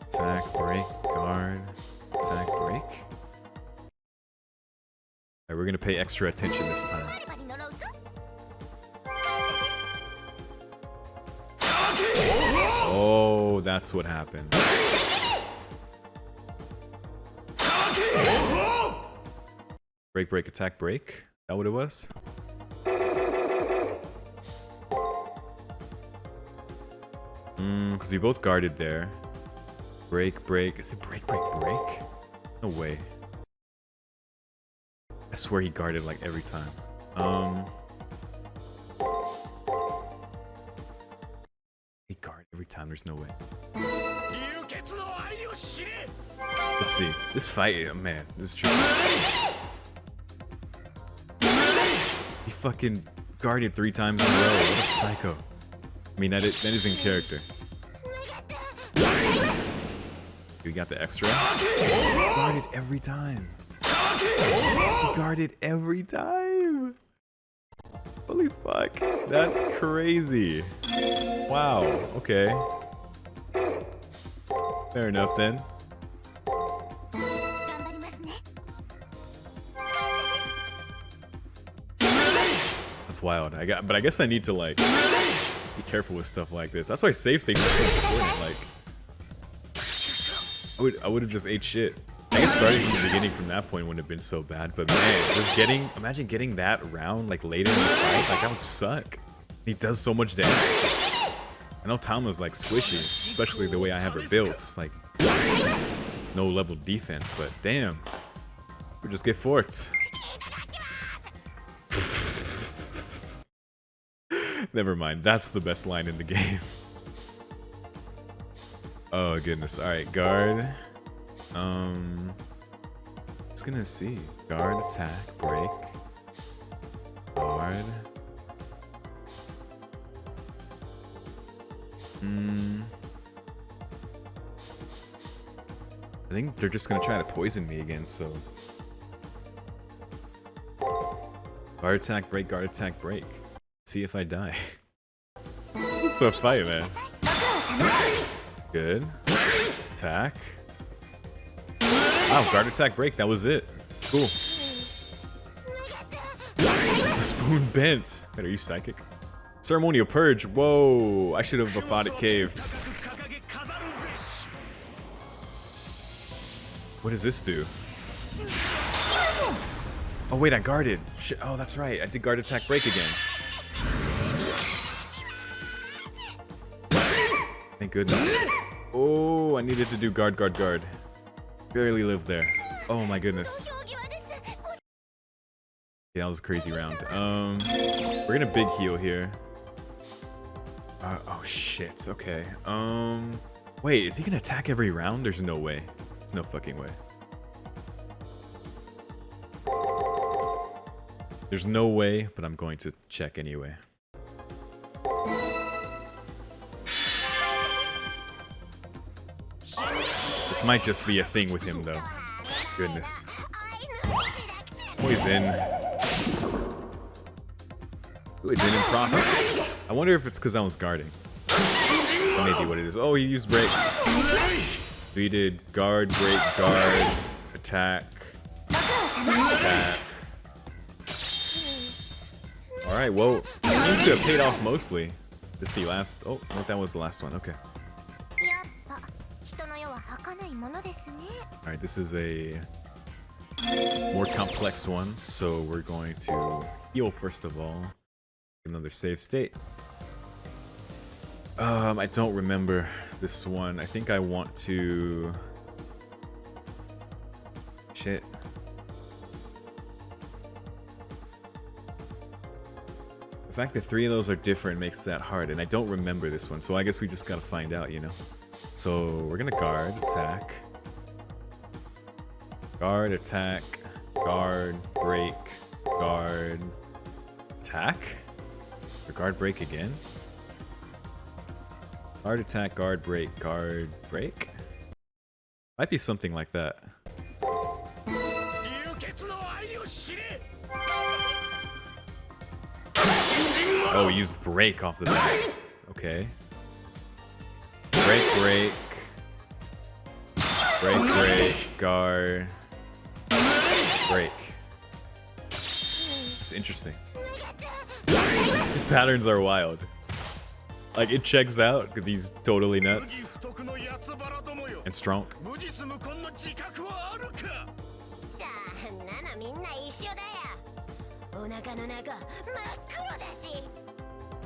Attack, break, guard. Attack, break. Alright, we're gonna pay extra attention this time. Oh, that's what happened. Break, break, attack, break. Is that what it was? Because we both guarded there. Break, break. Is it break, break, break? No way. I swear he guarded like every time. He guarded every time, there's no way. Let's see. This fight, man, this is true. He fucking guarded 3 times in a row. What a psycho. I mean, that is in character. We got the extra. He guarded every time. He guarded every time. Holy fuck. That's crazy. Wow. Okay. Fair enough then. That's wild. But I guess I need to like be careful with stuff like this. That's why save states are so important. Like, I would have just ate shit. I guess starting from the beginning from that point wouldn't have been so bad. But man, just imagine getting that round like later in the fight. Like that would suck. He does so much damage. I know Tama's like squishy, especially the way I have her built. Like no level defense, but damn, we just get forked. Never mind. That's the best line in the game. Oh goodness. All right, guard. Just gonna see. Guard, attack, break. Guard. I think they're just gonna try to poison me again, so. Guard attack, break, guard attack, break. See if I die. It's a fight, man. Good. Attack. Wow, guard attack, break, that was it. Cool. The spoon bent. Wait, are you psychic? Ceremonial purge. Whoa, I should have thought it caved. What does this do? Oh wait, I guarded. Shit. Oh, that's right. I did guard attack break again. Thank goodness. Oh, I needed to do guard, guard, guard. Barely lived there. Oh my goodness. Yeah, that was a crazy round. We're gonna big heal here. Oh shit. Okay. Wait, is he gonna attack every round? There's no way. There's no fucking way. There's no way, but I'm going to check anyway. This might just be a thing with him, though. Goodness. Poison. Ooh, it didn't profit. I wonder if it's because I was guarding. That may be what it is. Oh, he used break. We did guard, break, guard, attack, attack. Alright, well, it seems to have paid off mostly. Let's see, last... Oh, no, that was the last one. Okay. Alright, this is a more complex one, so we're going to heal first of all. Another save state. I don't remember this one. I think I want to... Shit. The fact that 3 of those are different makes that hard, and I don't remember this one, so I guess we just gotta find out, you know? So we're gonna guard, attack. Guard, attack, guard, break, guard, attack? Or guard, break again? Guard, attack, guard, break, guard, break? Might be something like that. Oh, he used break off the bat. Okay. Break, break. Break, break, guard. Break. It's interesting. His patterns are wild. Like, it checks out because he's totally nuts. And strong.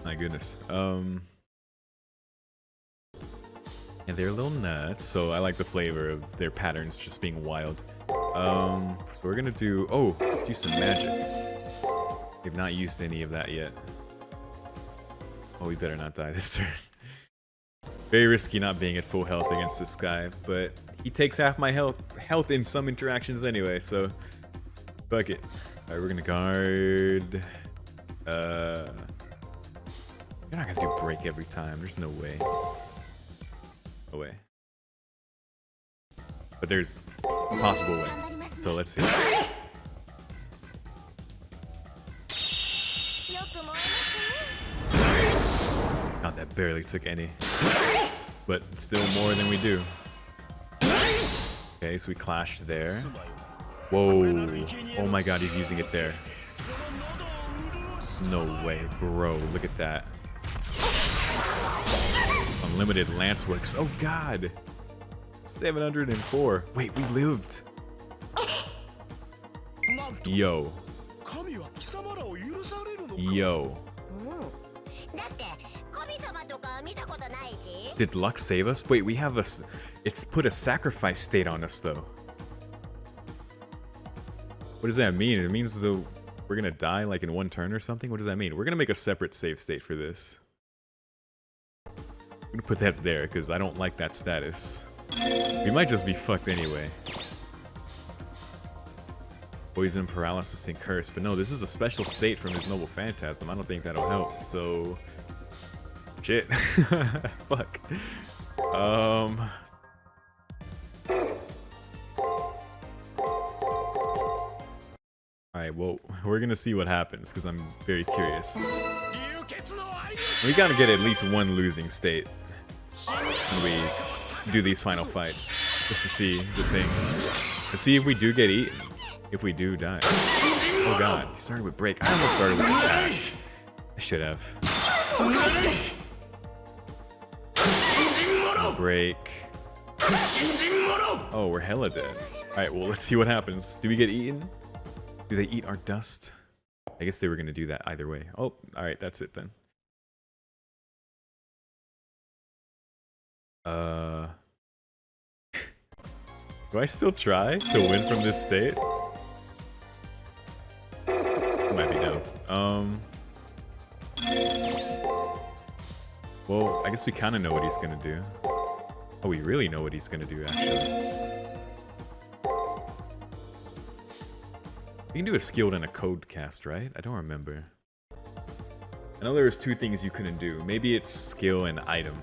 My goodness. And they're a little nuts, so I like the flavor of their patterns just being wild. So we're gonna do... Oh, let's use some magic. We've not used any of that yet. Oh, we better not die this turn. Very risky not being at full health against this guy, but he takes half my health in some interactions anyway, so fuck it. Alright, we're gonna guard. You're not gonna do break every time. There's no way. No way. But there's a possible way. So let's see. God, that barely took any. But still more than we do. Okay, so we clashed there. Whoa. Oh my god, he's using it there. No way, bro. Look at that. Unlimited lance works. Oh god. 704. Wait, we lived. Yo. Yo. Did luck save us? Wait, we have a... It's put a sacrifice state on us, though. What does that mean? It means though we're gonna die like in one turn or something? What does that mean? We're gonna make a separate save state for this. I'm gonna put that there because I don't like that status. We might just be fucked anyway. Poison, paralysis, and curse. But no, this is a special state from his noble phantasm. I don't think that'll help, so... Shit. Fuck. Alright, well, we're gonna see what happens, because I'm very curious. We gotta get at least one losing state when we do these final fights, just to see the thing. Let's see if we do get eaten. If we do die. Oh god, he started with break. I almost started with attack. I should have. Break. Oh, we're hella dead. Alright, well, let's see what happens. Do we get eaten? Do they eat our dust? I guess they were gonna do that either way. Oh, alright, that's it then. Do I still try to win from this state? Might be down. Well, I guess we kind of know what he's gonna do. Oh, we really know what he's gonna do, actually. You can do a skilled and a code cast, right? I don't remember. I know there was two things you couldn't do. Maybe it's skill and item.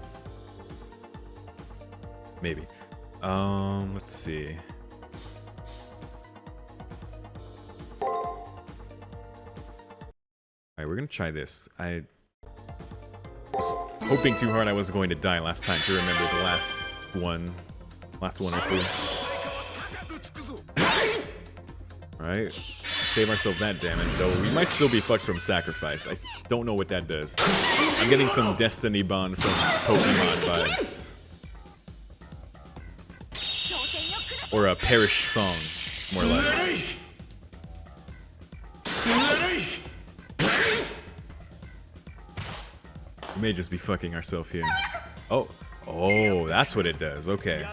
Maybe. Let's see. Alright, we're gonna try this. I was hoping too hard I wasn't going to die last time to remember the last one or two. Alright. Save ourselves that damage, though. We might still be fucked from sacrifice. I don't know what that does. I'm getting some Destiny Bond from Pokemon vibes. Or a Perish song, more like. We may just be fucking ourselves here. Oh, that's what it does. Okay.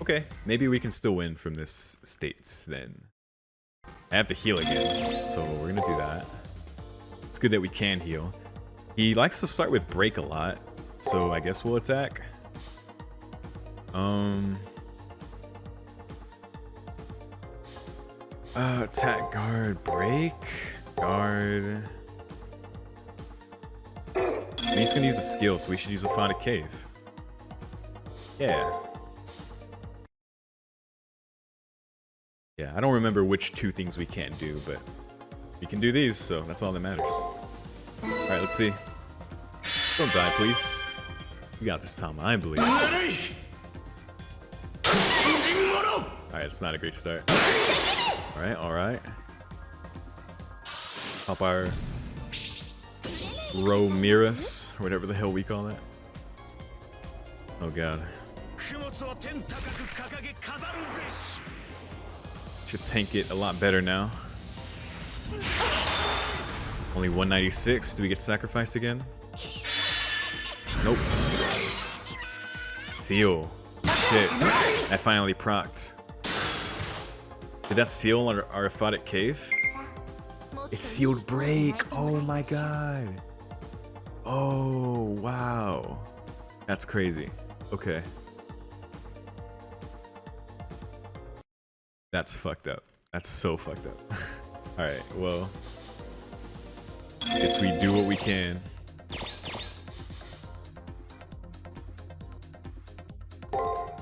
Okay, maybe we can still win from this state then. I have to heal again, so we're gonna do that. It's good that we can heal. He likes to start with break a lot, so I guess we'll attack. Attack, guard, break, guard. And he's gonna use a skill, so we should use a Foddic Cave. Yeah. Yeah, I don't remember which two things we can't do, but we can do these, so that's all that matters. Alright, let's see. Don't die, please. We got this, Tama, I believe. Alright, it's not a great start. Alright, alright. Pop our Romiras, or whatever the hell we call that. Oh god. Should tank it a lot better now. Only 196. Do we get sacrificed again? Nope. Seal. Shit. That finally procced. Did that seal our Foddic Cave? It sealed break. Oh my god. Oh, wow. That's crazy. Okay. That's fucked up. That's so fucked up. Alright, well. Guess we do what we can.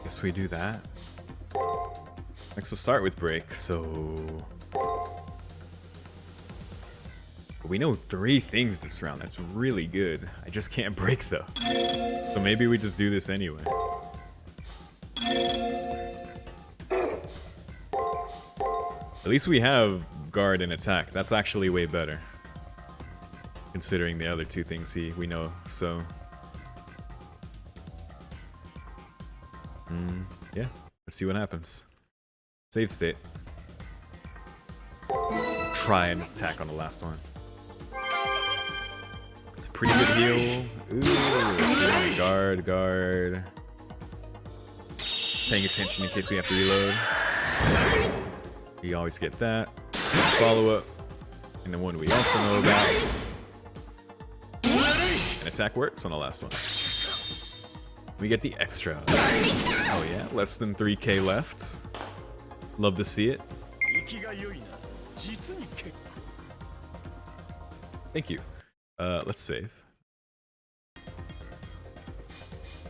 Guess we do that. Next we'll start with break, so... We know 3 things this round. That's really good. I just can't break though. So maybe we just do this anyway. At least we have guard and attack. That's actually way better. Considering the other 2 things we know, so... yeah, let's see what happens. Save state. Try and attack on the last one. It's a pretty good heal. Ooh, guard. Paying attention in case we have to reload. We always get that. Follow up. And the one we also know about. And attack works on the last one. We get the extra. Oh yeah, less than 3k left. Love to see it. Thank you. Let's save.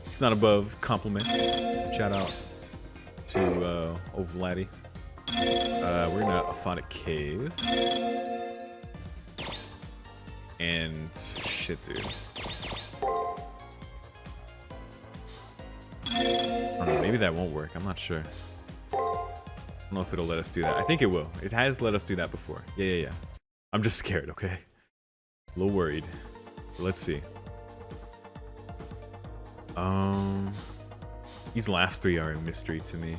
It's not above compliments. Shout out to old Vladdy. We're in a Aphotic Cave. And shit, dude. I don't know, maybe that won't work. I'm not sure. I don't know if it'll let us do that. I think it will. It has let us do that before. Yeah. I'm just scared, okay? A little worried. But let's see. These last three are a mystery to me.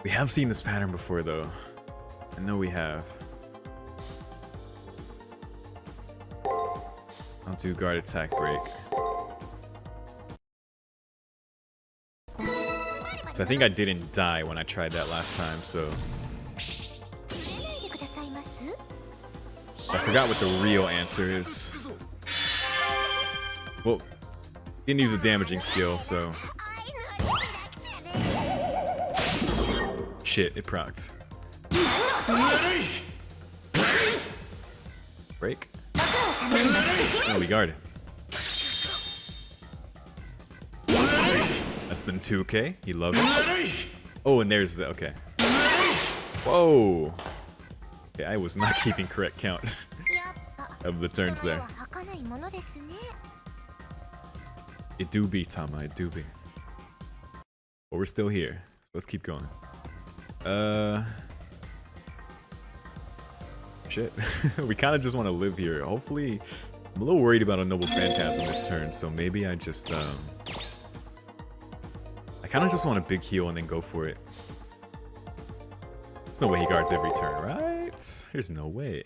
We have seen this pattern before, though. I know we have. I'll do guard, attack, break. So I think I didn't die when I tried that last time, so... I forgot what the real answer is. Well, didn't use a damaging skill, so... Shit, it procced. Break. Oh, we guarded. Less than 2k. He loved it. Oh, and there's the... Okay. Whoa. Okay, I was not keeping correct count of the turns there. It do be, Tama. It do be. But we're still here. So let's keep going. Shit. We kind of just want to live here. Hopefully... I'm a little worried about a Noble Phantasm this turn, so maybe I just, I kind of just want a big heal and then go for it. There's no way he guards every turn, right? There's no way.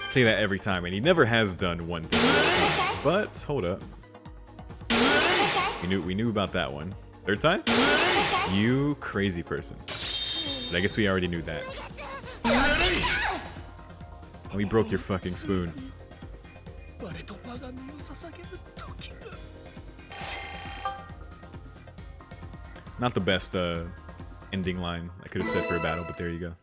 Say that every time, and he never has done one thing at a time. But, hold up. We knew about that one. Third time? You crazy person. But I guess we already knew that. We broke your fucking spoon. Not the best ending line I could have said for a battle, but there you go.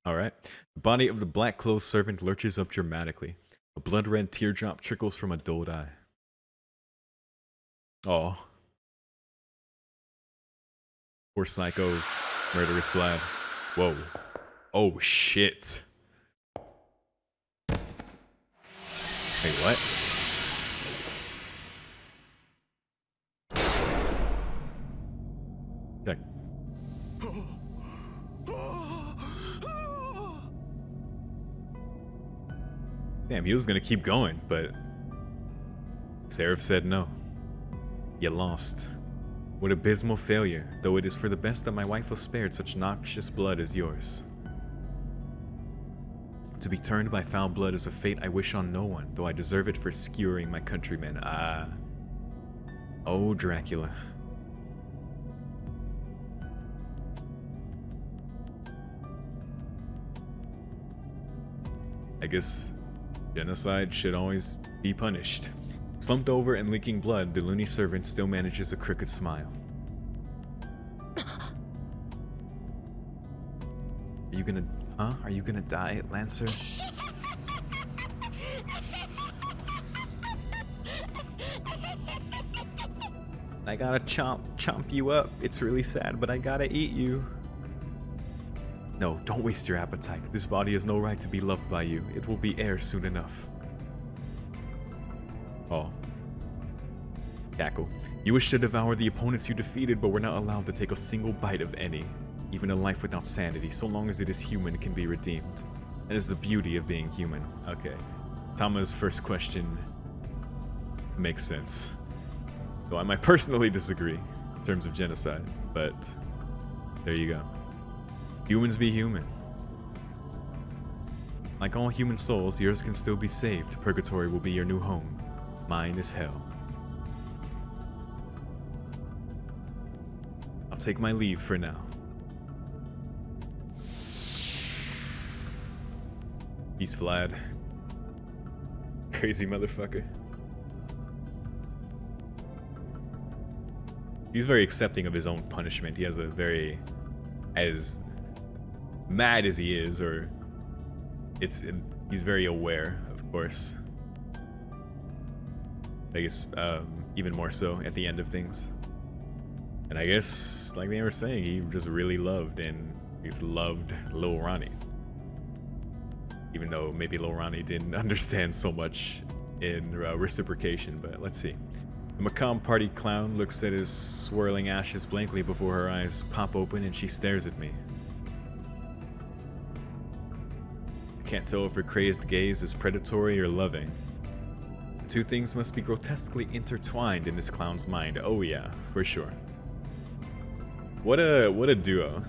Alright. The body of the black-clothed servant lurches up dramatically. A blood-red teardrop trickles from a dulled eye. Oh. Poor psycho, murderous Vlad. Whoa. Oh, shit. Wait, what? That... Damn, he was gonna keep going, but... Seraph said no. You lost. What abysmal failure, though it is for the best that my wife was spared such noxious blood as yours. To be turned by foul blood is a fate I wish on no one, though I deserve it for skewering my countrymen. Ah. Oh, Dracula. I guess genocide should always be punished. Slumped over and leaking blood, the loony servant still manages a crooked smile. Are you gonna... Huh? Are you gonna die, Lancer? I gotta chomp you up. It's really sad, but I gotta eat you. No, don't waste your appetite. This body has no right to be loved by you. It will be air soon enough. Oh. Cackle. You wish to devour the opponents you defeated, but we're not allowed to take a single bite of any. Even a life without sanity, so long as it is human, can be redeemed. That is the beauty of being human. Okay. Tama's first question makes sense. Though I might personally disagree in terms of genocide, but there you go. Humans be human. Like all human souls, yours can still be saved. Purgatory will be your new home. Mine is hell. I'll take my leave for now. Peace, Vlad. Crazy motherfucker. He's very accepting of his own punishment. He has a very, as mad as he is, or he's very aware, of course. I guess even more so at the end of things. And I guess, like they were saying, he just really loved, and he's loved Lil Ronnie. Even though maybe Lil Ronnie didn't understand so much in reciprocation, but let's see. The macabre party clown looks at his swirling ashes blankly before her eyes pop open and she stares at me. I can't tell if her crazed gaze is predatory or loving. The two things must be grotesquely intertwined in this clown's mind. Oh yeah, for sure. What a duo.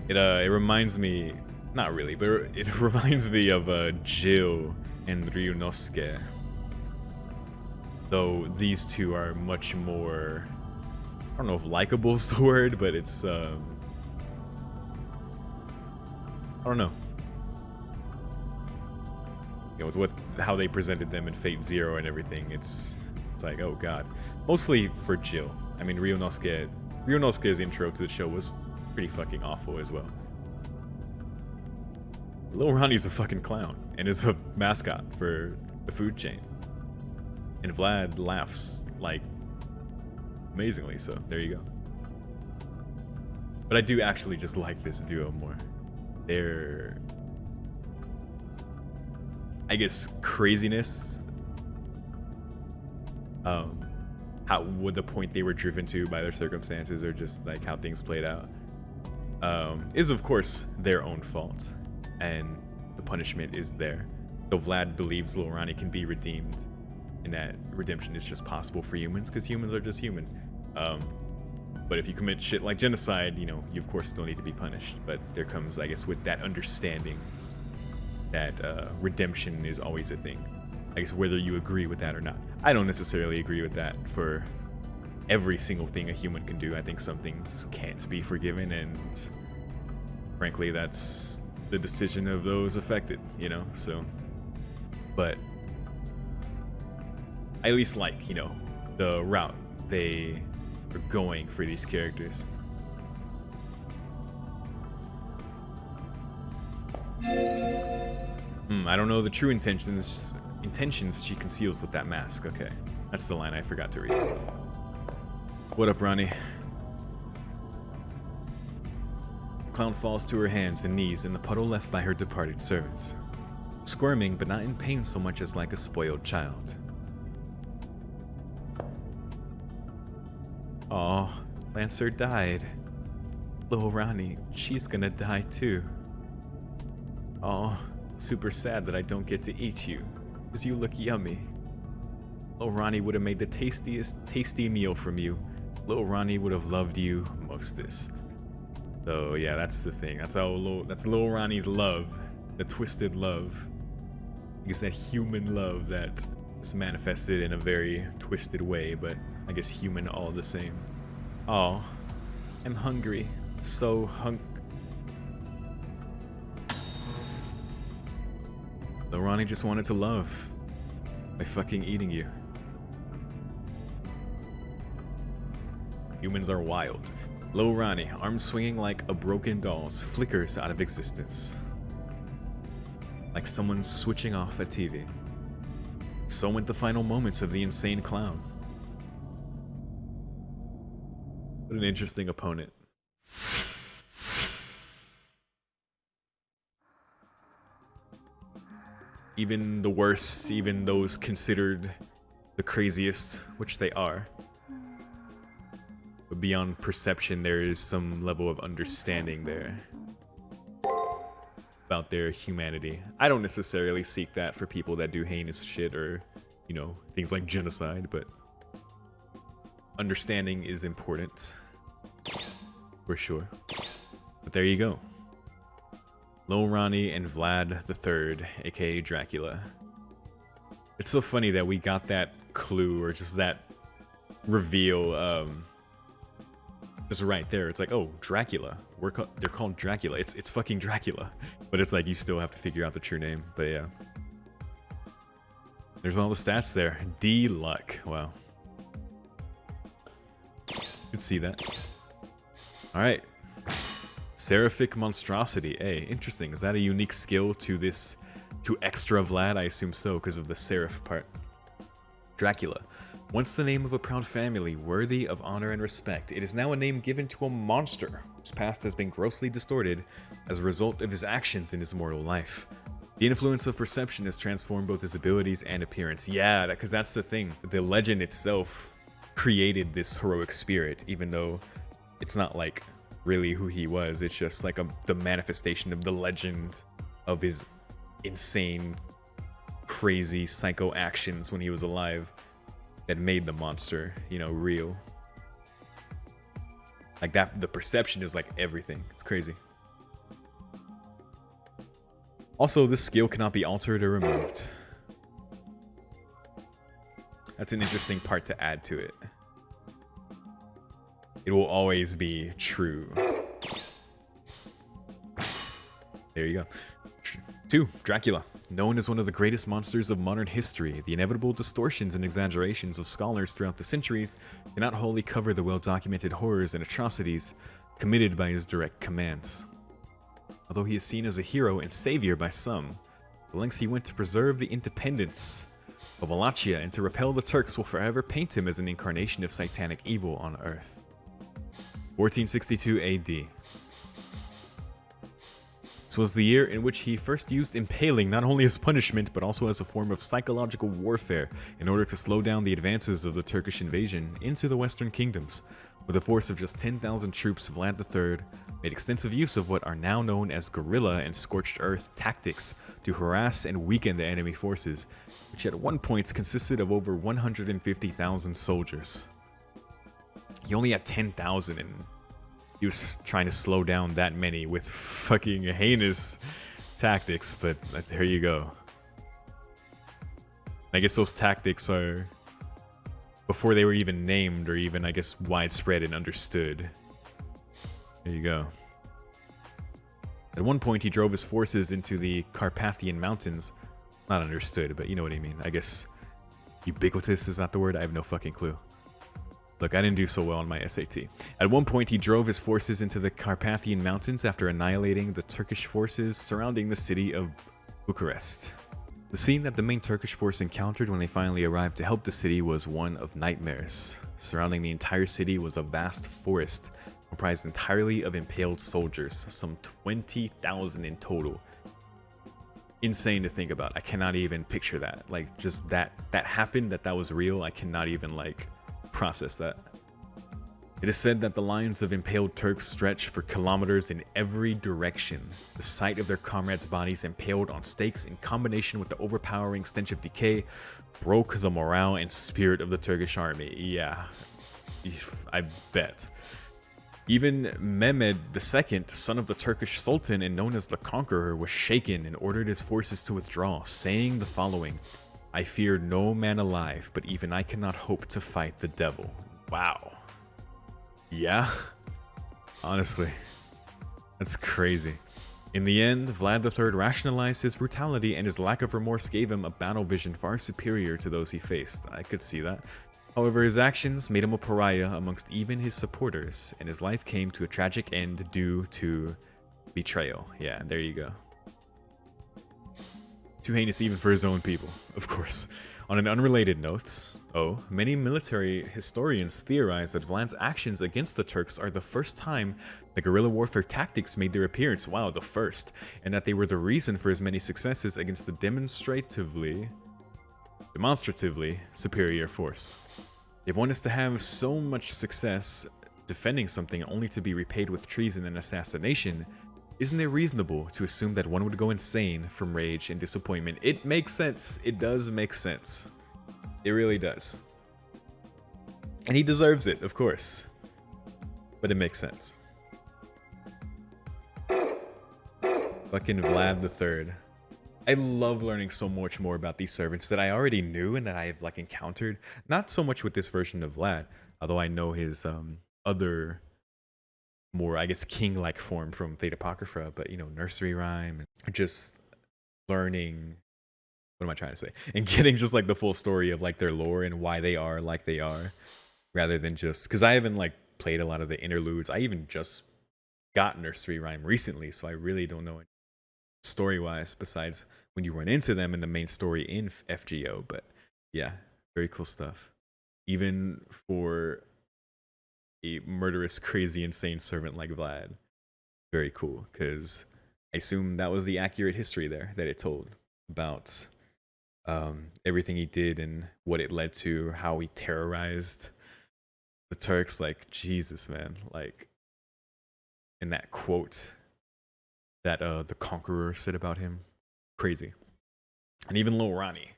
It reminds me, not really, but it reminds me of Jill and Ryunosuke. Though these two are much more, I don't know if likable is the word, but it's I don't know. You know, with how they presented them in Fate Zero and everything, it's like, oh god. Mostly for Jill. I mean, Ryunosuke's intro to the show was pretty fucking awful as well. Lil Ronnie's a fucking clown and is a mascot for the food chain. And Vlad laughs, like, amazingly, so there you go. But I do actually just like this duo more. Their, I guess, craziness, how would the point they were driven to by their circumstances, or just like how things played out, is of course their own fault, and the punishment is there. Though Vlad believes Lil Ronnie can be redeemed, and that redemption is just possible for humans because humans are just human. But if you commit shit like genocide, you know, you of course still need to be punished. But there comes, I guess, with that understanding that redemption is always a thing. I guess whether you agree with that or not. I don't necessarily agree with that for every single thing a human can do. I think some things can't be forgiven, and frankly, that's the decision of those affected, you know, so. But I at least like, you know, the route they are going for these characters. I don't know the true intentions she conceals with that mask. Okay, that's the line I forgot to read. What up, Ronnie? The clown falls to her hands and knees in the puddle left by her departed servants, squirming but not in pain so much as like a spoiled child. Aw, Lancer died. Little Ronnie, she's gonna die too. Aw, super sad that I don't get to eat you, 'cause you look yummy. Little Ronnie would have made the tastiest tasty meal from you. Little Ronnie would have loved you mostest. So yeah, that's the thing. That's Little Ronnie's love, the twisted love. I guess that human love that is manifested in a very twisted way, but I guess human all the same. Oh, I'm hungry. So Little Ronnie just wanted to love by fucking eating you. Humans are wild. Little Ronnie, arms swinging like a broken doll's, flickers out of existence. Like someone switching off a TV. So went the final moments of the insane clown. What an interesting opponent. Even the worst, even those considered the craziest, which they are. But beyond perception, there is some level of understanding there about their humanity. I don't necessarily seek that for people that do heinous shit or, you know, things like genocide, but understanding is important, for sure. But there you go. Lil Ronnie and Vlad the Third, aka Dracula. It's so funny that we got that clue or just that reveal just right there. It's like, oh, Dracula. They're called Dracula. It's fucking Dracula. But it's like you still have to figure out the true name. But yeah. There's all the stats there. D luck. Wow. You could see that. Alright. Seraphic Monstrosity. Hey, interesting. Is that a unique skill to this, to extra Vlad? I assume so, because of the seraph part. Dracula. Once the name of a proud family worthy of honor and respect, it is now a name given to a monster whose past has been grossly distorted as a result of his actions in his mortal life. The influence of perception has transformed both his abilities and appearance. Yeah, because that's the thing. The legend itself created this heroic spirit, even though it's not like really who he was. It's just like the manifestation of the legend of his insane, crazy, psycho actions when he was alive that made the monster, you know, real. Like that, the perception is like everything. It's crazy. Also, this skill cannot be altered or removed. That's an interesting part to add to it. It will always be true. There you go. 2. Dracula. Known as one of the greatest monsters of modern history, the inevitable distortions and exaggerations of scholars throughout the centuries cannot wholly cover the well-documented horrors and atrocities committed by his direct commands. Although he is seen as a hero and savior by some, the lengths he went to preserve the independence of Wallachia and to repel the Turks will forever paint him as an incarnation of satanic evil on Earth. 1462 AD. This was the year in which he first used impaling not only as punishment but also as a form of psychological warfare in order to slow down the advances of the Turkish invasion into the Western kingdoms. With a force of just 10,000 troops, Vlad III made extensive use of what are now known as guerrilla and scorched earth tactics to harass and weaken the enemy forces, which at one point consisted of over 150,000 soldiers. He only had 10,000 and he was trying to slow down that many with fucking heinous tactics, but there you go. I guess those tactics are before they were even named or even, I guess, widespread and understood. There you go. At one point, he drove his forces into the Carpathian Mountains. Not understood, but you know what I mean. I guess ubiquitous is not the word. I have no fucking clue. Look, I didn't do so well on my SAT. At one point, he drove his forces into the Carpathian Mountains after annihilating the Turkish forces surrounding the city of Bucharest. The scene that the main Turkish force encountered when they finally arrived to help the city was one of nightmares. Surrounding the entire city was a vast forest comprised entirely of impaled soldiers, some 20,000 in total. Insane to think about. I cannot even picture that. Like, just that happened, that was real. I cannot even, like, process that. It is said that the lines of impaled Turks stretch for kilometers in every direction. The sight of their comrades' bodies impaled on stakes in combination with the overpowering stench of decay broke the morale and spirit of the Turkish army. Yeah, I bet. Even Mehmed II, son of the Turkish Sultan and known as the Conqueror, was shaken and ordered his forces to withdraw, saying the following: "I fear no man alive, but even I cannot hope to fight the devil." Wow. Yeah, honestly, that's crazy. In the end, Vlad III rationalized his brutality, and his lack of remorse gave him a battle vision far superior to those he faced. I could see that. However, his actions made him a pariah amongst even his supporters, and his life came to a tragic end due to betrayal. Yeah, there you go. Too heinous even for his own people, of course. On an unrelated note, many military historians theorize that Vlad's actions against the Turks are the first time the guerrilla warfare tactics made their appearance. Wow, the first. And that they were the reason for his many successes against the demonstratively superior force. If one is to have so much success defending something only to be repaid with treason and assassination, isn't it reasonable to assume that one would go insane from rage and disappointment? It makes sense. It does make sense. It really does. And he deserves it, of course. But it makes sense. Fucking Vlad the Third. I love learning so much more about these servants that I already knew and that I've like encountered. Not so much with this version of Vlad, although I know his other more, I guess, king-like form from Fate Apocrypha, but you know, nursery rhyme and just learning. What am I trying to say? And getting just like the full story of like their lore and why they are like they are, rather than just because I haven't like played a lot of the interludes. I even just got nursery rhyme recently, so I really don't know story-wise besides when you run into them in the main story in FGO. But yeah, very cool stuff. Even for a murderous, crazy, insane servant like Vlad, very cool, because I assume that was the accurate history there that it told about everything he did and what it led to, how he terrorized the Turks. Like, Jesus, man. Like, in that quote that the Conqueror said about him, crazy. And even Lil Ronnie,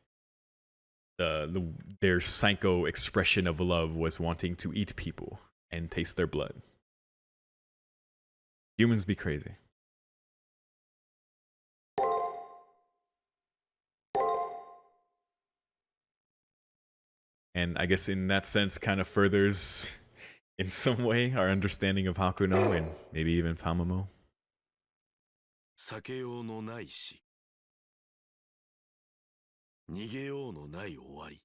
their psycho expression of love was wanting to eat people and taste their blood. Humans be crazy. And I guess in that sense kind of furthers in some way our understanding of Hakuno and maybe even Tamamo. 避けようのない死、逃げようのない終わり。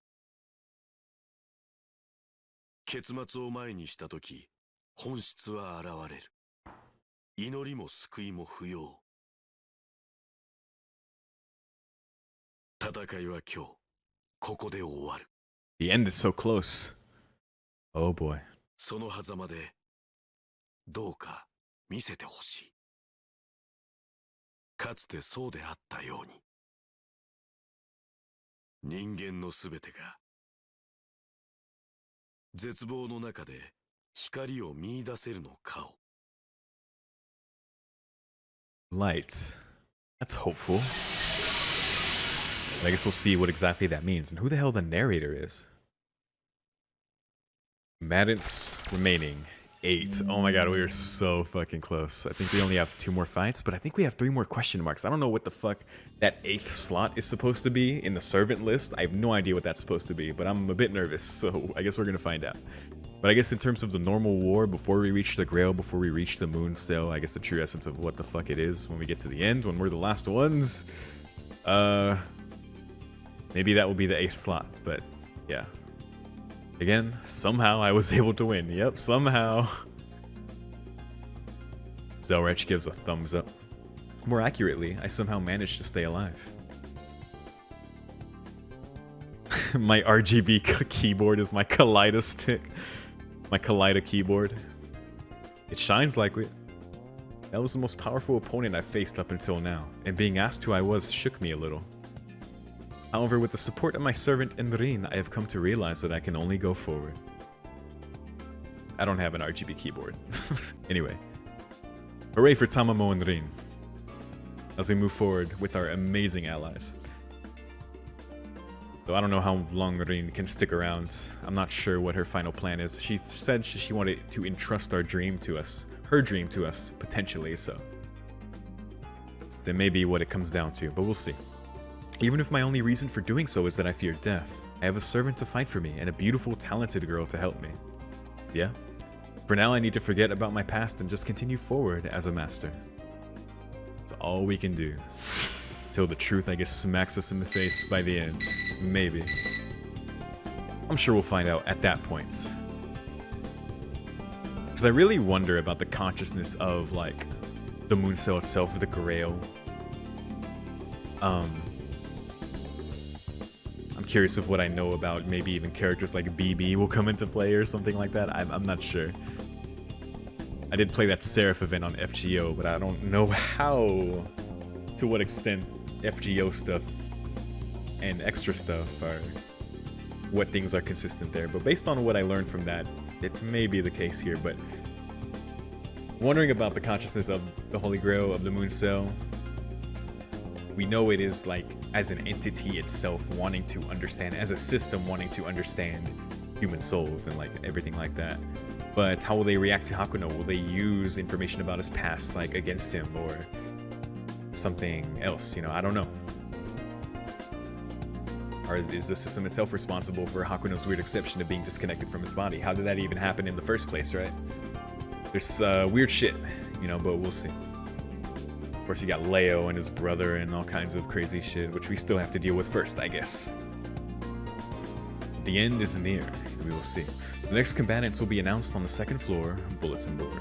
結末を前にしたとき、本質は現れる。祈りも救いも不要。戦いは今日、ここで終わる。The end is so close. Oh boy. その狭間で、どうか見せてほしい。かつてそうであったように。人間のすべてが、絶望の中で光を見出せるのかを。Light. That's hopeful. I guess we'll see what exactly that means and who the hell the narrator is. Madden's remaining 8. Oh my god, we are so fucking close. I think we only have 2 more fights, but I think we have 3 more question marks. I don't know what the fuck that 8th slot is supposed to be in the servant list. I have no idea what that's supposed to be, but I'm a bit nervous, so I guess we're gonna find out. But I guess in terms of the normal war, before we reach the Grail, before we reach the Moon Cell, I guess the true essence of what the fuck it is when we get to the end, when we're the last ones, maybe that will be the 8th slot, but yeah. Again, somehow I was able to win. Yep, somehow. Zelrech gives a thumbs up. More accurately, I somehow managed to stay alive. My RGB keyboard is my Kaleido stick. My Kaleido keyboard. It shines like it. That was the most powerful opponent I faced up until now, and being asked who I was shook me a little. However, with the support of my servant Enrin, I have come to realize that I can only go forward. I don't have an RGB keyboard. Anyway. Hooray for Tamamo and Rin as we move forward with our amazing allies. Though I don't know how long Rin can stick around. I'm not sure what her final plan is. She said she wanted to entrust our dream to us. Her dream to us, potentially, so. That may be what it comes down to, but we'll see. Even if my only reason for doing so is that I fear death, I have a servant to fight for me and a beautiful, talented girl to help me. Yeah? For now, I need to forget about my past and just continue forward as a master. That's all we can do. Till the truth, I guess, smacks us in the face by the end. Maybe. I'm sure we'll find out at that point. Because I really wonder about the consciousness of, like, the Moon Cell itself, the Grail. I'm curious of what I know about maybe even characters like BB will come into play or something like that. I'm not sure. I did play that Seraph event on FGO, but I don't know how, to what extent FGO stuff and extra stuff are, what things are consistent there. But based on what I learned from that, it may be the case here, but wondering about the consciousness of the Holy Grail, of the Moon Cell. We know it is like, as an entity itself, wanting to understand, as a system wanting to understand human souls and like everything like that. But how will they react to Hakuno? Will they use information about his past like against him, or something else, you know, I don't know. Or is the system itself responsible for Hakuno's weird exception of being disconnected from his body? How did that even happen in the first place, right? There's weird shit, you know, but we'll see. Of course, you got Leo and his brother and all kinds of crazy shit, which we still have to deal with first, I guess. The end is near. We will see. The next combatants will be announced on the second floor bulletin board.